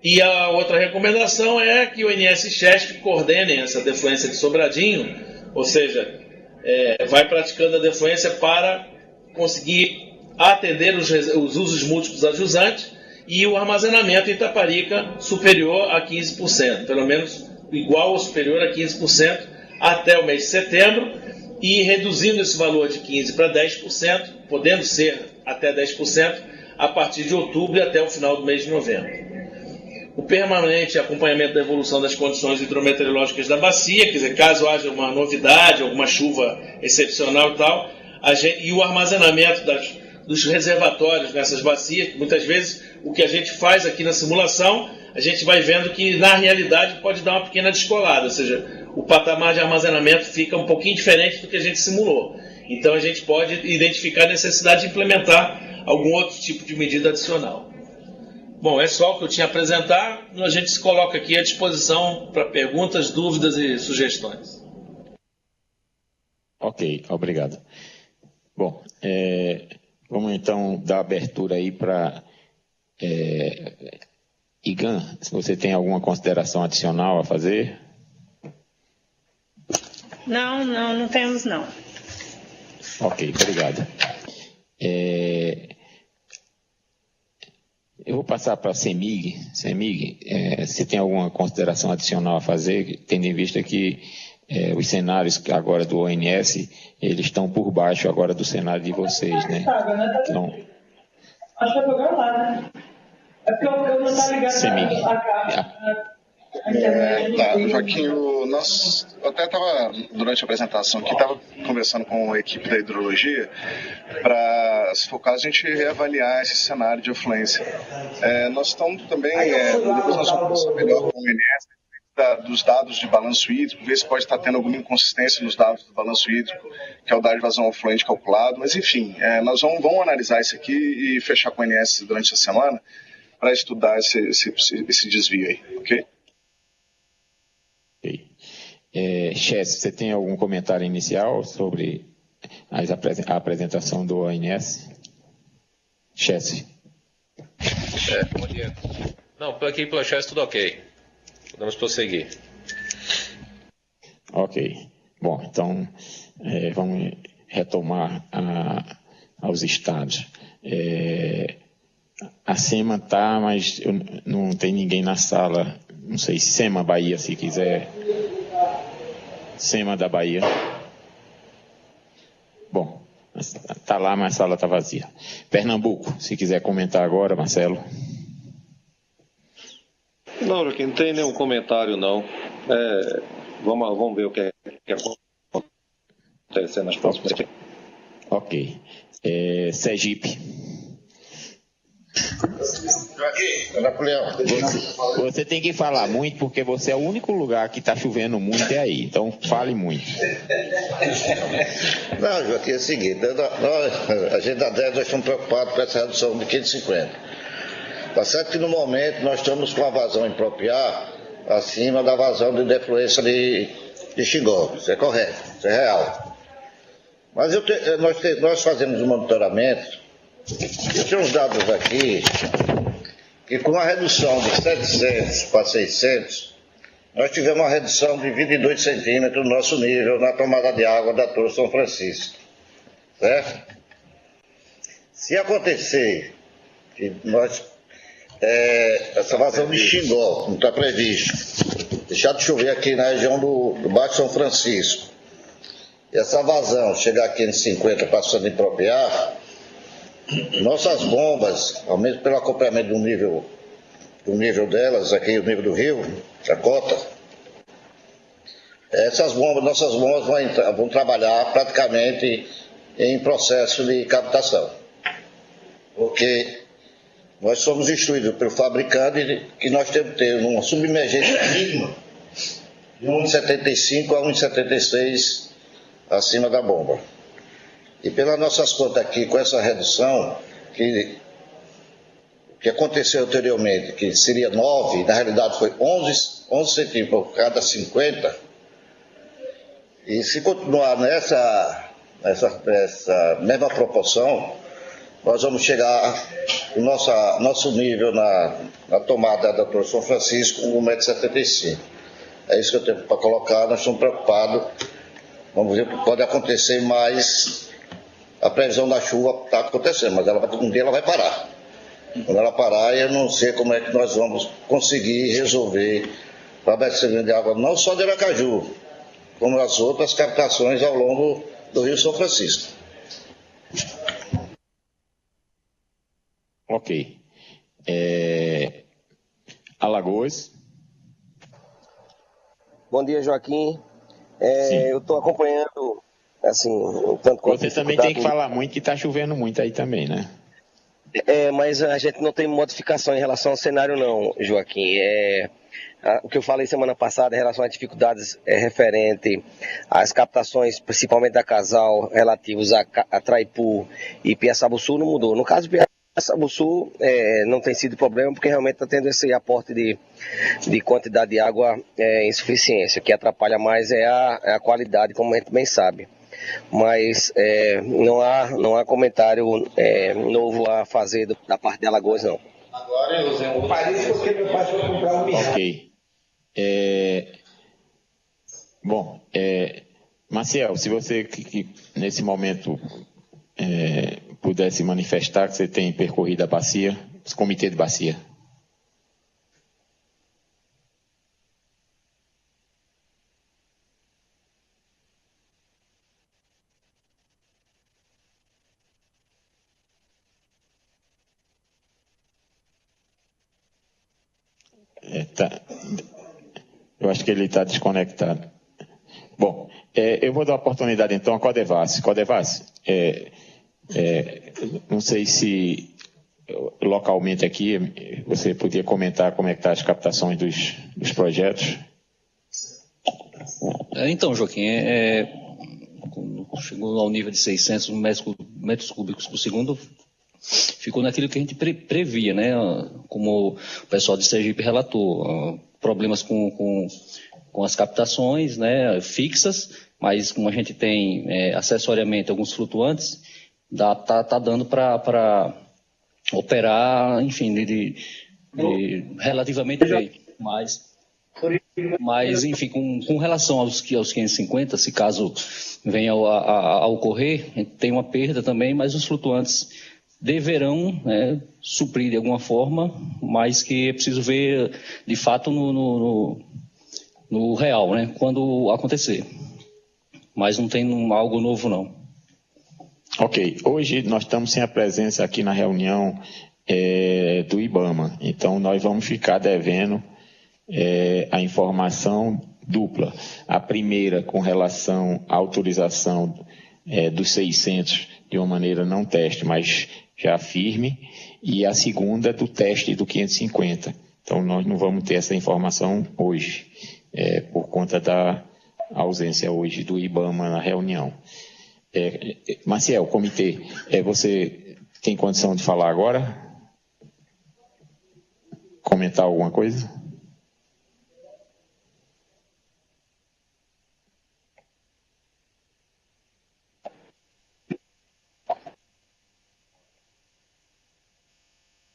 E a outra recomendação é que o INS e Chesf coordenem essa defluência de Sobradinho, ou seja, vai praticando a defluência para conseguir atender os usos múltiplos a jusante e o armazenamento em Itaparica superior a 15%, pelo menos igual ou superior a 15% até o mês de setembro, e reduzindo esse valor de 15% para 10%, podendo ser até 10%, a partir de outubro e até o final do mês de novembro. O permanente acompanhamento da evolução das condições hidrometeorológicas da bacia, quer dizer, caso haja uma novidade, alguma chuva excepcional e tal, e o armazenamento dos reservatórios nessas bacias. Muitas vezes o que a gente faz aqui na simulação, a gente vai vendo que na realidade pode dar uma pequena descolada, ou seja, o patamar de armazenamento fica um pouquinho diferente do que a gente simulou. Então a gente pode identificar a necessidade de implementar algum outro tipo de medida adicional. Bom, é só o que eu tinha a apresentar. A gente se coloca aqui à disposição para perguntas, dúvidas e sugestões. Ok, obrigado. Bom, vamos então dar abertura aí para Igan, se você tem alguma consideração adicional a fazer. Não temos não. Ok, obrigado. Eu vou passar para a CEMIG. CEMIG, se tem alguma consideração adicional a fazer, tendo em vista que os cenários agora do ONS, eles estão por baixo agora do cenário de vocês, né? Então, acho que é programa lá, né? É porque eu não está ligado CEMIG. Joaquim, nós até estava, durante a apresentação aqui, estava conversando com a equipe da hidrologia para, se for o caso, a gente reavaliar esse cenário de afluência. Nós estamos também, depois nós vamos conversar melhor com o INS, dos dados de balanço hídrico, ver se pode estar tendo alguma inconsistência nos dados do balanço hídrico, que é o dado de vazão afluente calculado, mas enfim, nós vamos analisar isso aqui e fechar com o INS durante a semana para estudar esse desvio aí, ok? Chess, você tem algum comentário inicial sobre a apresentação do ONS? Chess. Bom dia. Não, aqui pela Chess tudo ok. Podemos prosseguir. Ok. Bom, então vamos retomar aos estados. A SEMA está, mas não tem ninguém na sala. Não sei, SEMA Bahia, se quiser. SEMA da Bahia. Bom, está lá, mas a sala está vazia. Pernambuco, se quiser comentar agora, Marcelo. Não, Joaquim, não tem nenhum comentário, não. Vamos ver o que acontecer nas próximas. Ok. Sergipe. Você tem que falar muito, porque você é o único lugar que está chovendo muito aí. Então, fale muito. Não, Joaquim, é o seguinte. A gente da 10, nós estamos preocupados com essa redução de 550. Tá certo que no momento nós estamos com a vazão em Propiá acima da vazão de defluência de Xingó. Isso é correto, isso é real. Mas nós fazemos um monitoramento. Eu tenho uns dados aqui que com a redução de 700 para 600, nós tivemos uma redução de 22 centímetros no nosso nível na tomada de água da Torre São Francisco. Certo? Se acontecer que essa vazão de Xingó, não está previsto, deixar de chover aqui na região do Baixo São Francisco, e essa vazão chegar aqui em 50, passando em Propiá, nossas bombas, ao menos pelo acompanhamento do nível delas, aqui o nível do rio, da cota, nossas bombas vão trabalhar praticamente em processo de captação. Porque nós somos instruídos pelo fabricante que nós temos que ter uma submergência mínima de 1,75 a 1,76 acima da bomba. E pelas nossas contas aqui, com essa redução, que aconteceu anteriormente, que seria 9, na realidade foi 11 centímetros por cada 50, e se continuar nessa mesma proporção, nós vamos chegar no nosso nível na tomada da Torre São Francisco com 1,75 m. É isso que eu tenho para colocar, nós estamos preocupados. Vamos ver o que pode acontecer, mas a previsão da chuva está acontecendo, mas um dia ela vai parar. Quando ela parar, eu não sei como é que nós vamos conseguir resolver o abastecimento de água, não só de Aracaju, como as outras captações ao longo do Rio São Francisco. Ok. Alagoas. Bom dia, Joaquim. Eu estou acompanhando, assim, tanto quanto... Você também tem que falar muito, que está chovendo muito aí também, né? Mas a gente não tem modificação em relação ao cenário, não, Joaquim. O que eu falei semana passada em relação às dificuldades referente às captações, principalmente da Casal, relativos a Traipu e Piaçabuçu, não mudou. No caso de Piaçabuçu, não tem sido problema, porque realmente está tendo esse aporte de quantidade de água em insuficiência. O que atrapalha mais é a qualidade, como a gente bem sabe. Mas não há comentário novo a fazer da parte de Alagoas, não. Agora eu usei o Paris porque meu pai foi comprar um milhão. Ok. Bom, Maciel, se você nesse momento pudesse manifestar que você tem percorrido a bacia, o comitê de bacia. Eu acho que ele está desconectado. Bom, eu vou dar a oportunidade então a Codevassi. Codevassi, não sei se localmente aqui você podia comentar como é que estão as captações dos projetos. Então, Joaquim, chegou ao nível de 600 metros cúbicos por segundo, ficou naquilo que a gente previa, né? Como o pessoal de Sergipe relatou, problemas com as captações, né, fixas, mas como a gente tem acessoriamente alguns flutuantes, tá dando para operar, enfim, relativamente bem. Mas enfim, com relação aos 550, se caso venha a ocorrer, a gente tem uma perda também, mas os flutuantes deverão suprir de alguma forma, mas que é preciso ver de fato no real, né, quando acontecer. Mas não tem algo novo, não. Ok. Hoje nós estamos sem a presença aqui na reunião do IBAMA, então nós vamos ficar devendo a informação dupla. A primeira com relação à autorização dos 600 de uma maneira não teste, mas já firme, e a segunda do teste do 550. Então, nós não vamos ter essa informação hoje, por conta da ausência hoje do IBAMA na reunião. Maciel, comitê, você tem condição de falar agora? Comentar alguma coisa?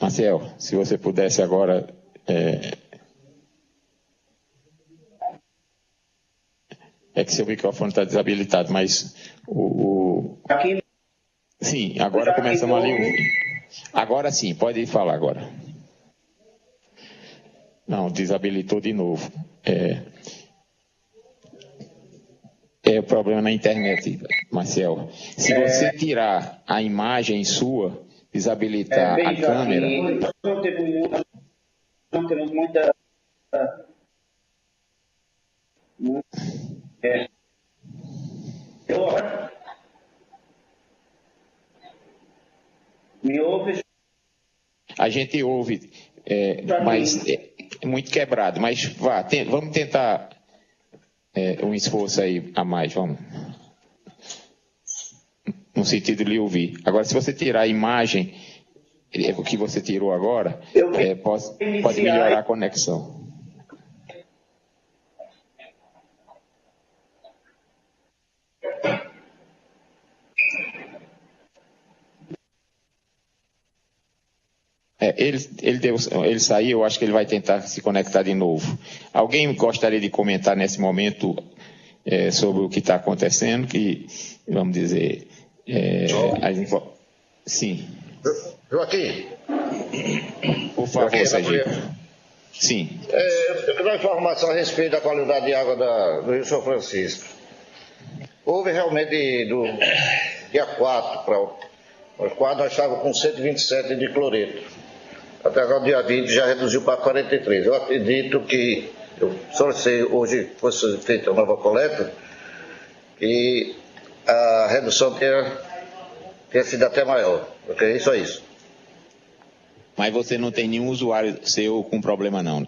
Maciel, se você pudesse agora... É que seu microfone está desabilitado, mas Aqui... Sim, agora começamos ali. Agora sim, pode falar agora. Não, desabilitou de novo. É o problema na internet, Marcel. Se você tirar a imagem sua, desabilitar a câmera... Não temos muita... Me ouve? A gente ouve, mas é muito quebrado. Mas vamos tentar um esforço aí a mais, vamos. No sentido de lhe ouvir. Agora, se você tirar a imagem, o que você tirou agora, pode melhorar a conexão. Ele saiu, eu acho que ele vai tentar se conectar de novo. Alguém gostaria de comentar nesse momento sobre o que está acontecendo? Que, vamos dizer... Sim. Joaquim. Por favor, Sergipe. Sim. Eu quero uma informação a respeito da qualidade de água do Rio São Francisco. Houve realmente do dia 4 para o 4, nós estávamos com 127 de cloreto. Até agora, dia 20, já reduziu para 43. Eu acredito que, eu solicitei hoje fosse feita uma nova coleta, que a redução tenha sido até maior. Ok? Só isso. Mas você não tem nenhum usuário seu com problema não,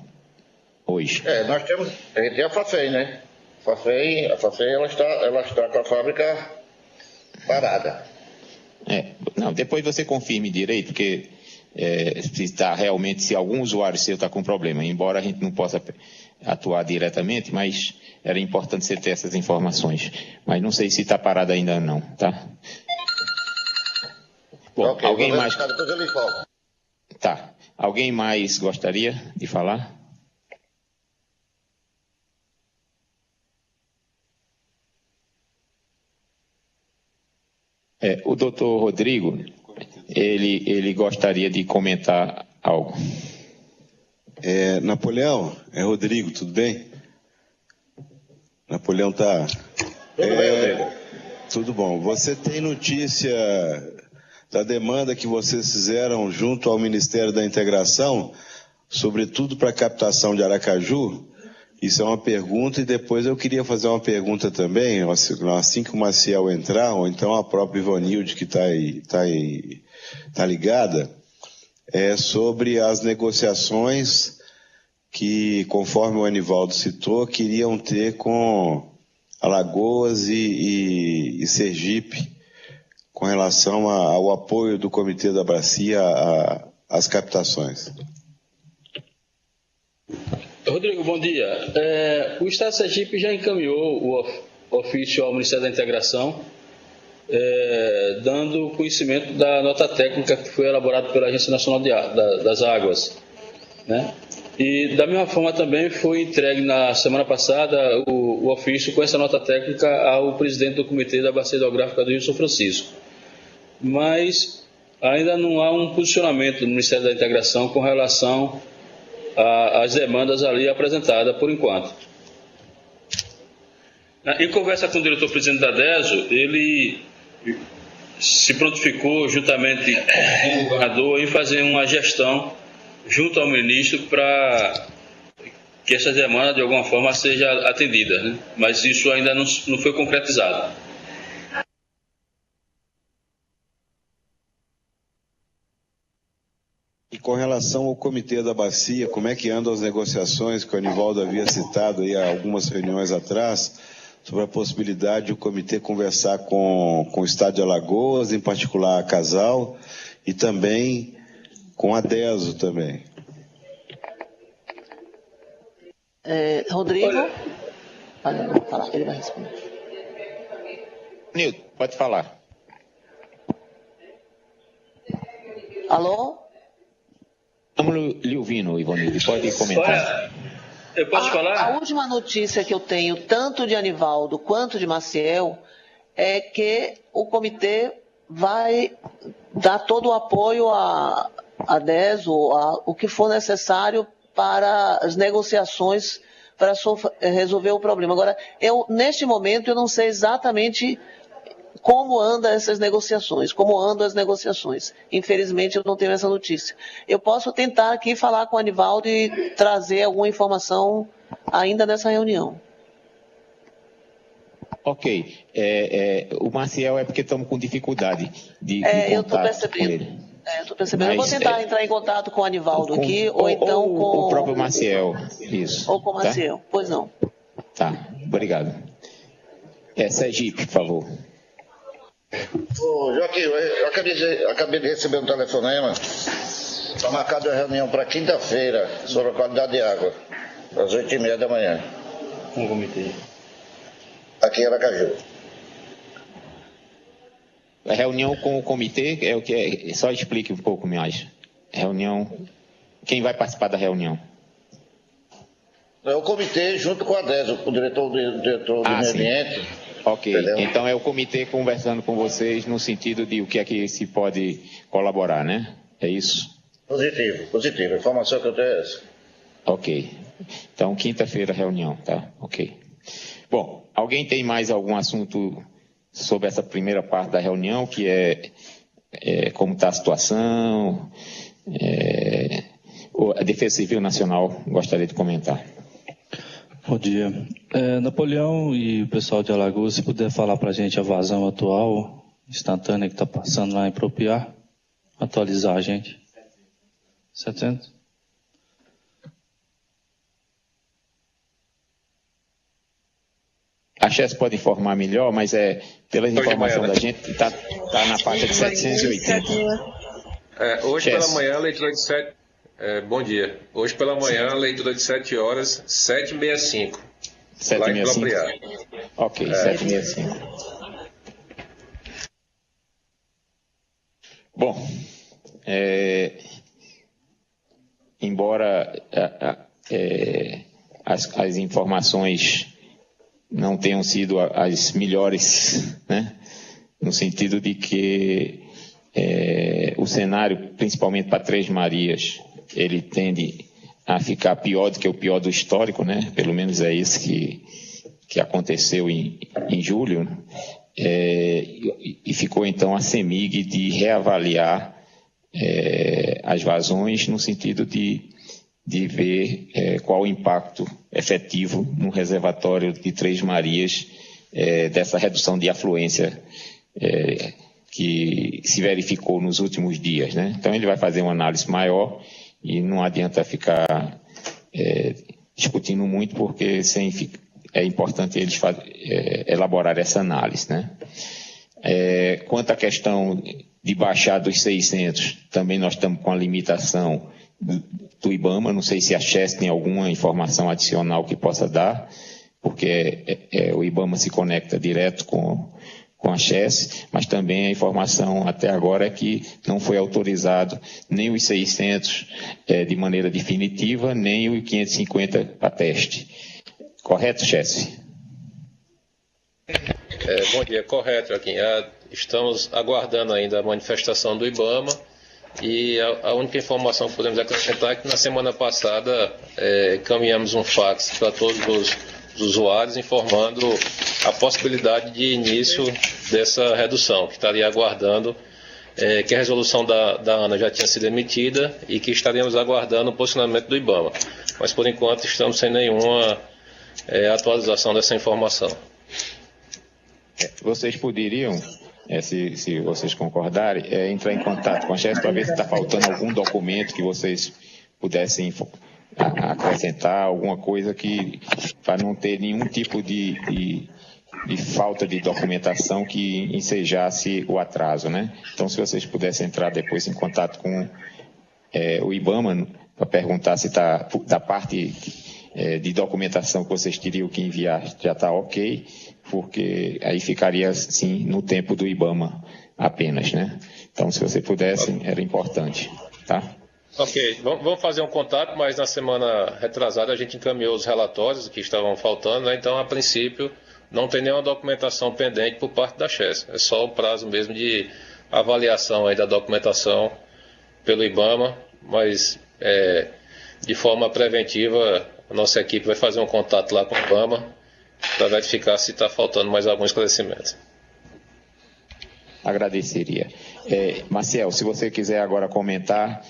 hoje? A gente tem a FAFEM, né? A FAFEM ela está com a fábrica parada. Não, depois você confirme direito, porque se algum usuário seu está com problema, embora a gente não possa atuar diretamente, mas era importante você ter essas informações. Mas não sei se está parado ainda não, tá? Bom, okay, alguém mais... Depois eu lhe informo. Tá. Alguém mais gostaria de falar? O doutor Rodrigo, ele gostaria de comentar algo. Napoleão, Rodrigo, tudo bem? Napoleão tá... Tudo bom. Você tem notícia da demanda que vocês fizeram junto ao Ministério da Integração, sobretudo para a captação de Aracaju? Isso é uma pergunta, e depois eu queria fazer uma pergunta também, assim que o Maciel entrar, ou então a própria Ivanilde, que está ligada, sobre as negociações que, conforme o Anivaldo citou, queriam ter com Alagoas e Sergipe, com relação ao apoio do Comitê da Bacia às captações. Rodrigo, bom dia. O Estado de Sergipe já encaminhou o ofício ao Ministério da Integração, dando conhecimento da nota técnica que foi elaborada pela Agência Nacional das Águas, né? E da mesma forma também foi entregue na semana passada o ofício com essa nota técnica ao presidente do Comitê da Bacia Hidrográfica do Rio São Francisco. Mas ainda não há um posicionamento do Ministério da Integração com relação às demandas ali apresentadas por enquanto. Em conversa com o diretor-presidente da DESO, ele se prontificou juntamente com o governador em fazer uma gestão junto ao ministro para que essas demandas de alguma forma sejam atendidas, né? Mas isso ainda não foi concretizado. com relação ao comitê da bacia, como é que andam as negociações que o Anivaldo havia citado aí há algumas reuniões atrás, sobre a possibilidade de o comitê conversar com o Estado de Alagoas, em particular a Casal, e também com a DESO também. Rodrigo? Olha, vou falar, ele vai responder. Nilton, pode falar. Alô? Estamos lhe ouvindo, Ivonilde, pode comentar. Eu posso falar? A última notícia que eu tenho, tanto de Anivaldo quanto de Maciel, é que o comitê vai dar todo o apoio à DESO, o que for necessário para as negociações para resolver o problema. Agora, neste momento, eu não sei exatamente como andam essas negociações, como andam as negociações. Infelizmente, eu não tenho essa notícia. Eu posso tentar aqui falar com o Anivaldo e trazer alguma informação ainda nessa reunião. Ok. O Maciel é porque estamos com dificuldade de eu estou percebendo. Eu estou percebendo. Eu vou tentar entrar em contato com o Anivaldo aqui, ou então com o próprio Maciel. Isso. Ou com o Maciel. Tá? Pois não. Tá, obrigado. Sergipe, por favor. Ô, Joaquim, eu acabei de receber um telefonema. Está marcada a reunião para quinta-feira sobre a qualidade de água, às 8h30 da manhã. Com o comitê. Aqui em Aracaju. A reunião com o comitê é o que é? Só explique um pouco mais. Reunião. Quem vai participar da reunião? É o comitê junto com a DESO, o diretor do meio ambiente. Ok, entendeu? Então é o comitê conversando com vocês no sentido de o que é que se pode colaborar, né? É isso? Positivo. A informação que eu tenho é essa. Ok. Então, quinta-feira, reunião, tá? Ok. Bom, alguém tem mais algum assunto sobre essa primeira parte da reunião, que é como está a situação? A Defesa Civil Nacional gostaria de comentar. Bom dia. Napoleão e o pessoal de Alagoas, se puder falar para a gente a vazão atual, instantânea que está passando lá em Propiar, atualizar a gente. 700? A Chess pode informar melhor, mas pela informação da gente, está na faixa de 780. Hoje pela manhã, a leitura de 7... bom dia. Hoje pela manhã, a leitura de 7 horas, 7h65. 7h65? Ok, 7h65. Bom, embora as informações não tenham sido as melhores, né? No sentido de que o cenário, principalmente para Três Marias, ele tende a ficar pior do que o pior do histórico, né? Pelo menos é isso que aconteceu em julho, né? E ficou então a CEMIG de reavaliar as vazões no sentido de ver qual o impacto efetivo no reservatório de Três Marias dessa redução de afluência que se verificou nos últimos dias, né? Então ele vai fazer uma análise maior e não adianta ficar discutindo muito, porque é importante eles elaborar essa análise, né? Quanto à questão de baixar dos 600, também nós estamos com a limitação do IBAMA, não sei se a Chess tem alguma informação adicional que possa dar, porque o IBAMA se conecta direto com a Chess, mas também a informação até agora é que não foi autorizado nem os 600 de maneira definitiva, nem os 550 para teste. Correto, Chess? Bom dia, correto, Joaquim. Estamos aguardando ainda a manifestação do IBAMA e a única informação que podemos acrescentar é que na semana passada encaminhamos um fax para todos os usuários informando a possibilidade de início dessa redução, que estaria aguardando que a resolução da ANA já tinha sido emitida e que estaríamos aguardando o posicionamento do IBAMA. Mas, por enquanto, estamos sem nenhuma atualização dessa informação. Vocês poderiam se vocês concordarem, é entrar em contato com a Chess para ver se está faltando algum documento que vocês pudessem acrescentar, alguma coisa que, para não ter nenhum tipo de falta de documentação que ensejasse o atraso, né? Então, se vocês pudessem entrar depois em contato com o IBAMA para perguntar se está da parte de documentação que vocês teriam que enviar já está ok, porque aí ficaria, sim, no tempo do IBAMA apenas, né? Então, se você pudesse, era importante, tá? Ok, vamos fazer um contato, mas na semana retrasada a gente encaminhou os relatórios que estavam faltando, né? Então, a princípio, não tem nenhuma documentação pendente por parte da Chess. É só o prazo mesmo de avaliação aí da documentação pelo IBAMA, mas de forma preventiva a nossa equipe vai fazer um contato lá com o IBAMA para verificar se está faltando mais algum esclarecimento. Agradeceria. Maciel, se você quiser agora comentar,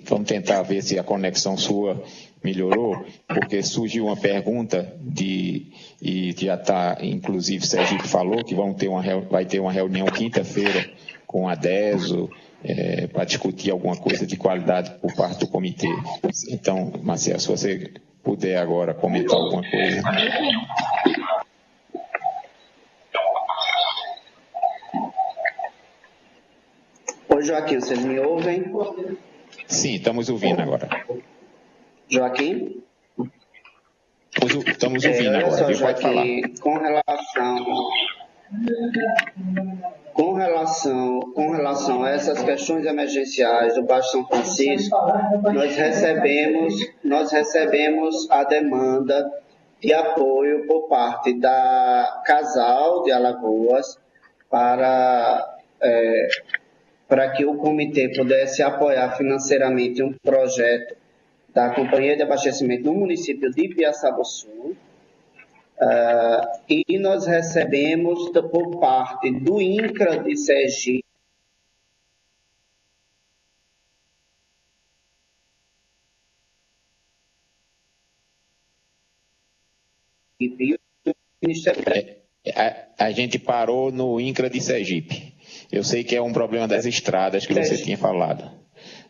vamos tentar ver se a conexão sua melhorou, porque surgiu uma pergunta e já está, inclusive, Sergipe falou que vai ter uma reunião quinta-feira com a DESO, para discutir alguma coisa de qualidade por parte do comitê. Então, Marcelo, se você puder agora comentar alguma coisa. Oi, Joaquim, vocês me ouvem? Sim, estamos ouvindo agora. Joaquim? Estamos ouvindo agora, só, pode Joaquim, falar. Com relação a essas questões emergenciais do Baixo São Francisco, nós recebemos a demanda de apoio por parte da Casal de Alagoas para que o comitê pudesse apoiar financeiramente um projeto da Companhia de Abastecimento no município de Piaçabuçu. E nós recebemos por parte do INCRA de Sergipe e o Ministério. A gente parou no INCRA de Sergipe. Eu sei que é um problema das estradas que você tinha falado.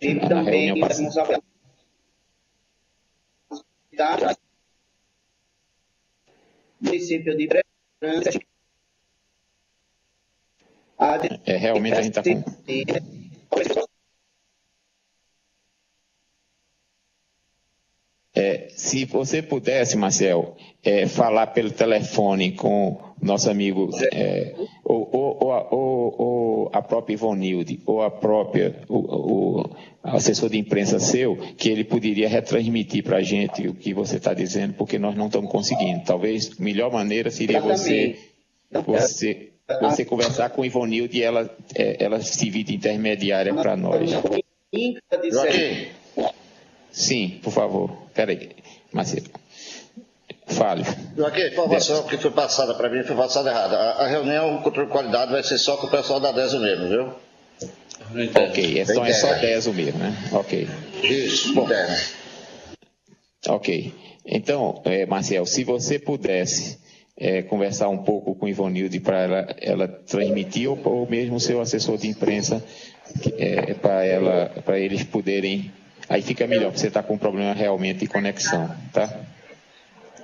E na também reunião passada. Município de Bragança. Realmente a gente está com... se você pudesse, Marcel, falar pelo telefone com nosso amigo, ou a própria Ivonilde, ou a própria, o assessor de imprensa seu, que ele poderia retransmitir para a gente o que você está dizendo, porque nós não estamos conseguindo. Talvez a melhor maneira seria você conversar com a Ivonilde e ela servir de intermediária para nós. Joaquim. Sim, por favor. Espera aí, Marcelo. Fale. Joaquim, a informação que foi passada para mim foi passada errada. A reunião com controle de qualidade vai ser só com o pessoal da DESO mesmo, viu? Ok, então é só DESO mesmo, né? Ok. Isso, bom. Ok. Então, Marcelo, se você pudesse conversar um pouco com Ivonilde para ela transmitir, ou mesmo o seu assessor de imprensa, para eles poderem... Aí fica melhor, porque você está com um problema realmente de conexão, tá?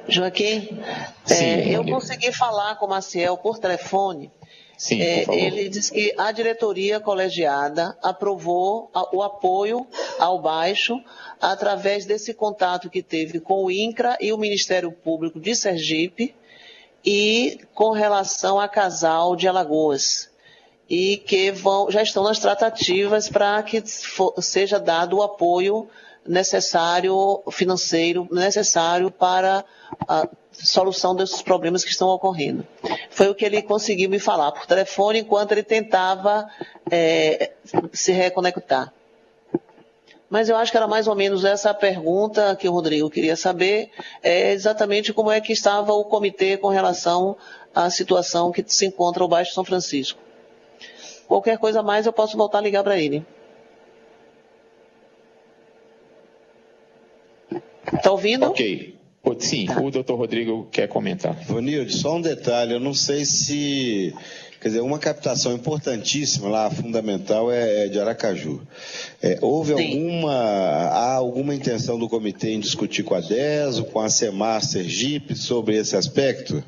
Joaquim, Sim, eu consegui falar com o Maciel por telefone. Sim, por favor. Ele disse que a diretoria colegiada aprovou o apoio ao baixo através desse contato que teve com o INCRA e o Ministério Público de Sergipe e com relação a Casal de Alagoas. E que já estão nas tratativas para que seja dado o apoio necessário, financeiro, necessário para a solução desses problemas que estão ocorrendo. Foi o que ele conseguiu me falar por telefone enquanto ele tentava se reconectar. Mas eu acho que era mais ou menos essa a pergunta que o Rodrigo queria saber, exatamente como é que estava o comitê com relação à situação que se encontra o Baixo São Francisco. Qualquer coisa mais eu posso voltar a ligar para ele. Está ouvindo? Ok. Sim, o doutor Rodrigo quer comentar. Ivonilde, só um detalhe, eu não sei se Quer dizer, uma captação importantíssima lá, fundamental, é de Aracaju. Há alguma intenção do comitê em discutir com a DESO, com a Semar Sergipe, sobre esse aspecto?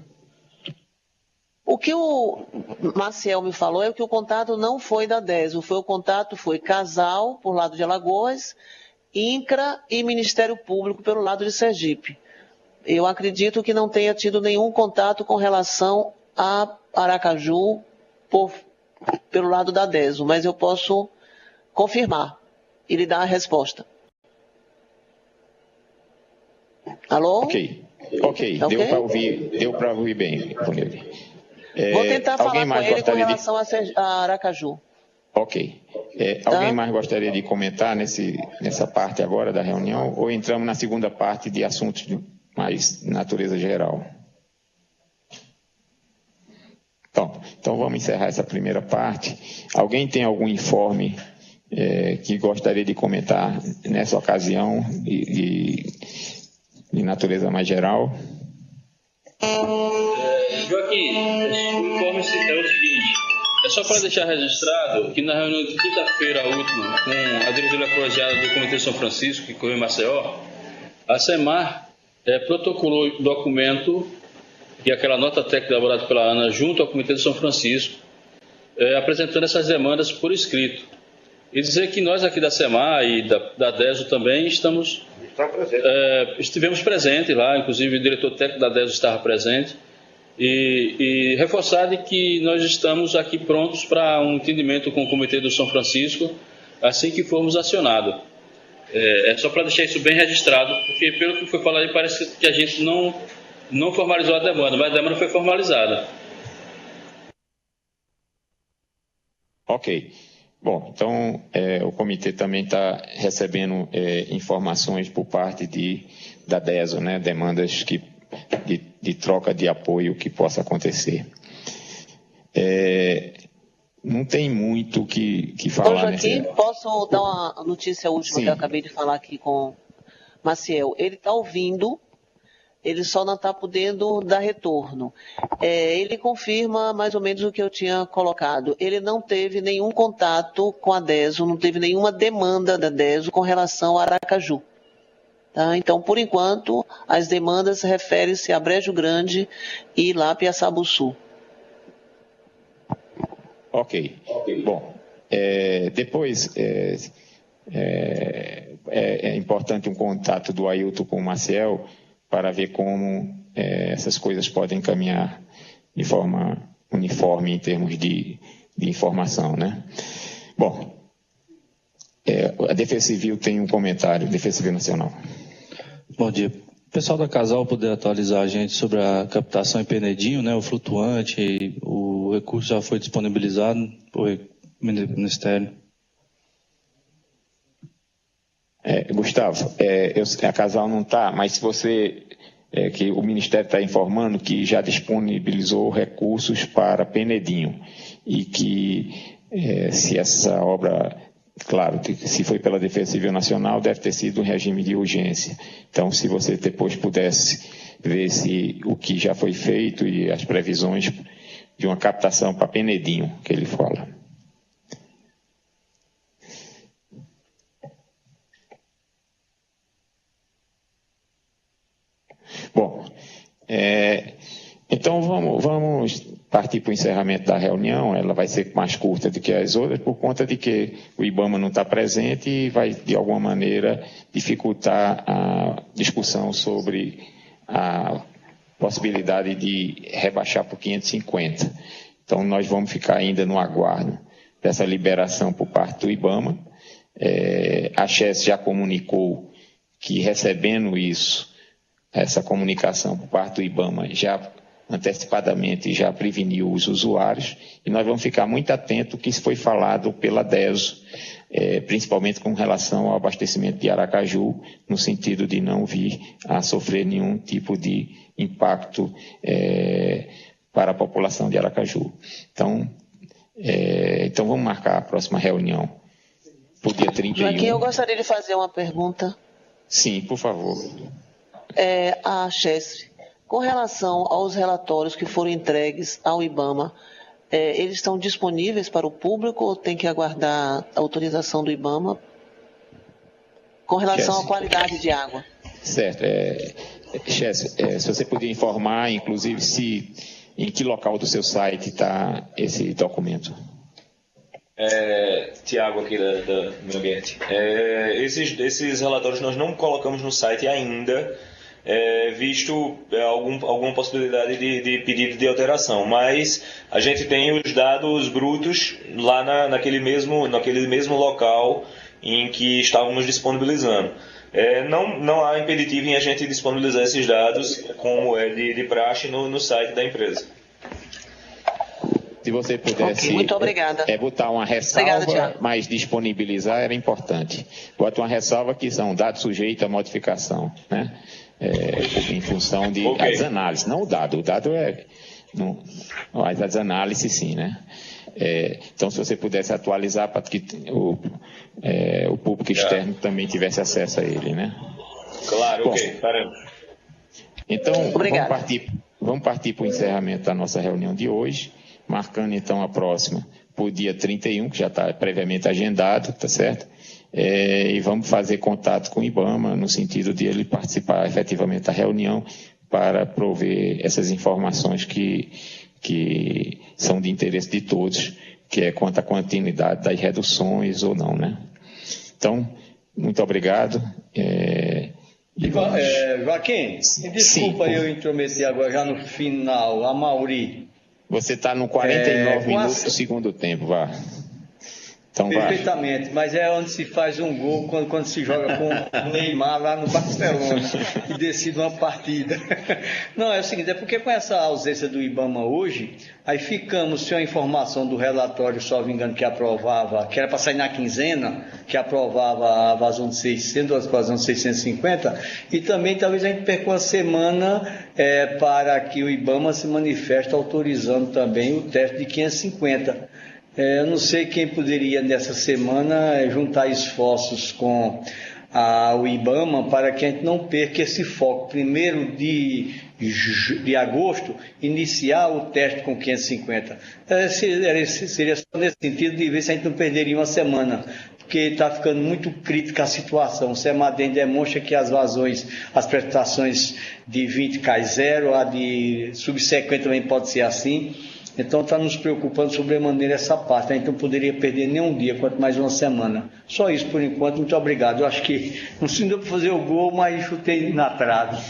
O que o Maciel me falou é que o contato não foi da DESO, o contato foi Casal, por lado de Alagoas, INCRA e Ministério Público, pelo lado de Sergipe. Eu acredito que não tenha tido nenhum contato com relação a Aracaju pelo lado da DESO, mas eu posso confirmar e lhe dar a resposta. Alô? Ok. Deu para ouvir bem com ele. Vou tentar falar com ele com relação a Aracaju. Ok. Alguém mais gostaria de comentar nessa parte agora da reunião, ou entramos na segunda parte de assuntos de mais natureza geral? Então vamos encerrar essa primeira parte. Alguém tem algum informe que gostaria de comentar nessa ocasião de natureza mais geral? Joaquim, o informe é o seguinte: é só para deixar registrado que na reunião de quinta-feira última, com a diretoria colegiada do Comitê de São Francisco, que ocorreu em Maceió, a Semar protocolou o documento, que é aquela nota técnica elaborada pela ANA junto ao Comitê de São Francisco, apresentando essas demandas por escrito. E dizer que nós aqui da Semar e da DESO também estivemos presentes lá, inclusive o diretor técnico da DESO estava presente, e reforçar de que nós estamos aqui prontos para um entendimento com o Comitê do São Francisco assim que formos acionados. É só para deixar isso bem registrado, porque pelo que foi falado aí parece que a gente não formalizou a demanda, mas a demanda foi formalizada. Ok. Bom, então o comitê também está recebendo informações por parte da DESO, né, demandas de troca de apoio que possa acontecer. Não tem muito que falar. Joaquim, posso dar uma notícia última? Sim. Que eu acabei de falar aqui com Maciel. Ele está ouvindo, ele só não está podendo dar retorno. Ele confirma mais ou menos o que eu tinha colocado. Ele não teve nenhum contato com a DESO, não teve nenhuma demanda da DESO com relação a Aracaju. Tá? Então, por enquanto, as demandas referem-se a Brejo Grande e lá Piaçabuçu. Ok. Bom, depois é importante um contato do Ailton com o Maciel para ver como essas coisas podem caminhar de forma uniforme em termos de informação, né? Bom, a Defesa Civil tem um comentário, Defesa Civil Nacional. Bom dia. O pessoal da Casal poder atualizar a gente sobre a captação em Penedinho, né, o flutuante, o recurso já foi disponibilizado por Ministério. Gustavo, a Casal não está, mas se você, que o Ministério está informando que já disponibilizou recursos para Penedinho e que se essa obra, claro, se foi pela Defesa Civil Nacional, deve ter sido um regime de urgência. Então, se você depois pudesse ver se o que já foi feito e as previsões de uma captação para Penedinho, que ele fala. Bom, então vamos partir para o encerramento da reunião. Ela vai ser mais curta do que as outras, por conta de que o IBAMA não está presente e vai, de alguma maneira, dificultar a discussão sobre a possibilidade de rebaixar por 550. Então, nós vamos ficar ainda no aguardo dessa liberação por parte do IBAMA. A CHES já comunicou que, recebendo essa comunicação por parte do IBAMA, já antecipadamente já preveniu os usuários, e nós vamos ficar muito atentos ao que foi falado pela DESO, principalmente com relação ao abastecimento de Aracaju, no sentido de não vir a sofrer nenhum tipo de impacto para a população de Aracaju. Então vamos marcar a próxima reunião para o dia 31. Joaquim, eu gostaria de fazer uma pergunta. Sim, por favor. A CHESF, com relação aos relatórios que foram entregues ao IBAMA eles estão disponíveis para o público ou tem que aguardar a autorização do IBAMA com relação à qualidade de água? Certo. Chess, se você podia informar, inclusive, em que local do seu site está esse documento? Tiago aqui do Meio Ambiente. Esses relatórios nós não colocamos no site ainda, visto alguma possibilidade de pedido de alteração, mas a gente tem os dados brutos lá naquele mesmo local em que estávamos disponibilizando. Não há impeditivo em a gente disponibilizar esses dados, como é de praxe, no site da empresa. Se você pudesse muito obrigada. Botar uma ressalva, Obrigada, mas disponibilizar era importante. Bota uma ressalva que são dados sujeitos a modificação, né? Em função das análises, não o dado. O dado mas as análises sim, né? Então, se você pudesse atualizar para que o público externo também tivesse acesso a ele, né? Claro, bom, ok. Paramos. Então, vamos partir para o encerramento da nossa reunião de hoje, marcando então a próxima para o dia 31, que já está previamente agendado, tá certo? E vamos fazer contato com o IBAMA no sentido de ele participar efetivamente da reunião para prover essas informações que são de interesse de todos, que é quanto à continuidade das reduções ou não, né? Então, muito obrigado. Joaquim, desculpa eu intrometer agora já no final, a Mauri. Você está no 49 minutos do segundo tempo, vá. Então, perfeitamente, mas é onde se faz um gol quando se joga com o Neymar lá no Barcelona e decide uma partida. Não, é o seguinte, é porque com essa ausência do IBAMA hoje, aí ficamos sem a informação do relatório, só me engano, que aprovava, que era para sair na quinzena, que aprovava a vazão de 600, a vazão de 650, e também talvez a gente perca uma semana para que o IBAMA se manifeste autorizando também o teste de 550. Eu não sei quem poderia, nessa semana, juntar esforços com o IBAMA para que a gente não perca esse foco. 1º de agosto, iniciar o teste com 550. Seria só nesse sentido de ver se a gente não perderia uma semana, porque está ficando muito crítica a situação. O SEMADEM demonstra que as vazões, as precipitações de 20 cai zero, a de subsequente também pode ser assim. Então está nos preocupando sobremaneira essa parte. A gente não poderia perder nem um dia, quanto mais uma semana. Só isso por enquanto, muito obrigado. Eu acho que não se deu para fazer o gol, mas chutei na trave.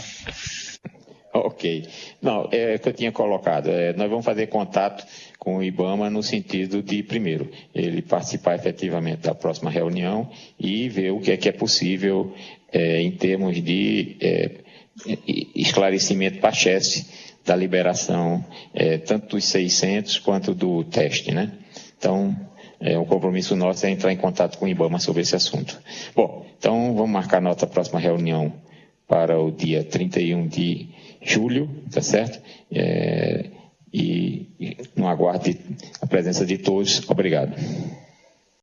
Ok. Não, é o que eu tinha colocado. Nós vamos fazer contato com o IBAMA no sentido de, primeiro, ele participar efetivamente da próxima reunião e ver o que é possível em termos de esclarecimento para a CHESF da liberação, tanto dos 600 quanto do teste, né? Então, o compromisso nosso é entrar em contato com o IBAMA sobre esse assunto. Bom, então vamos marcar a nossa próxima reunião para o dia 31 de julho, tá certo? E no aguardo a presença de todos. Obrigado.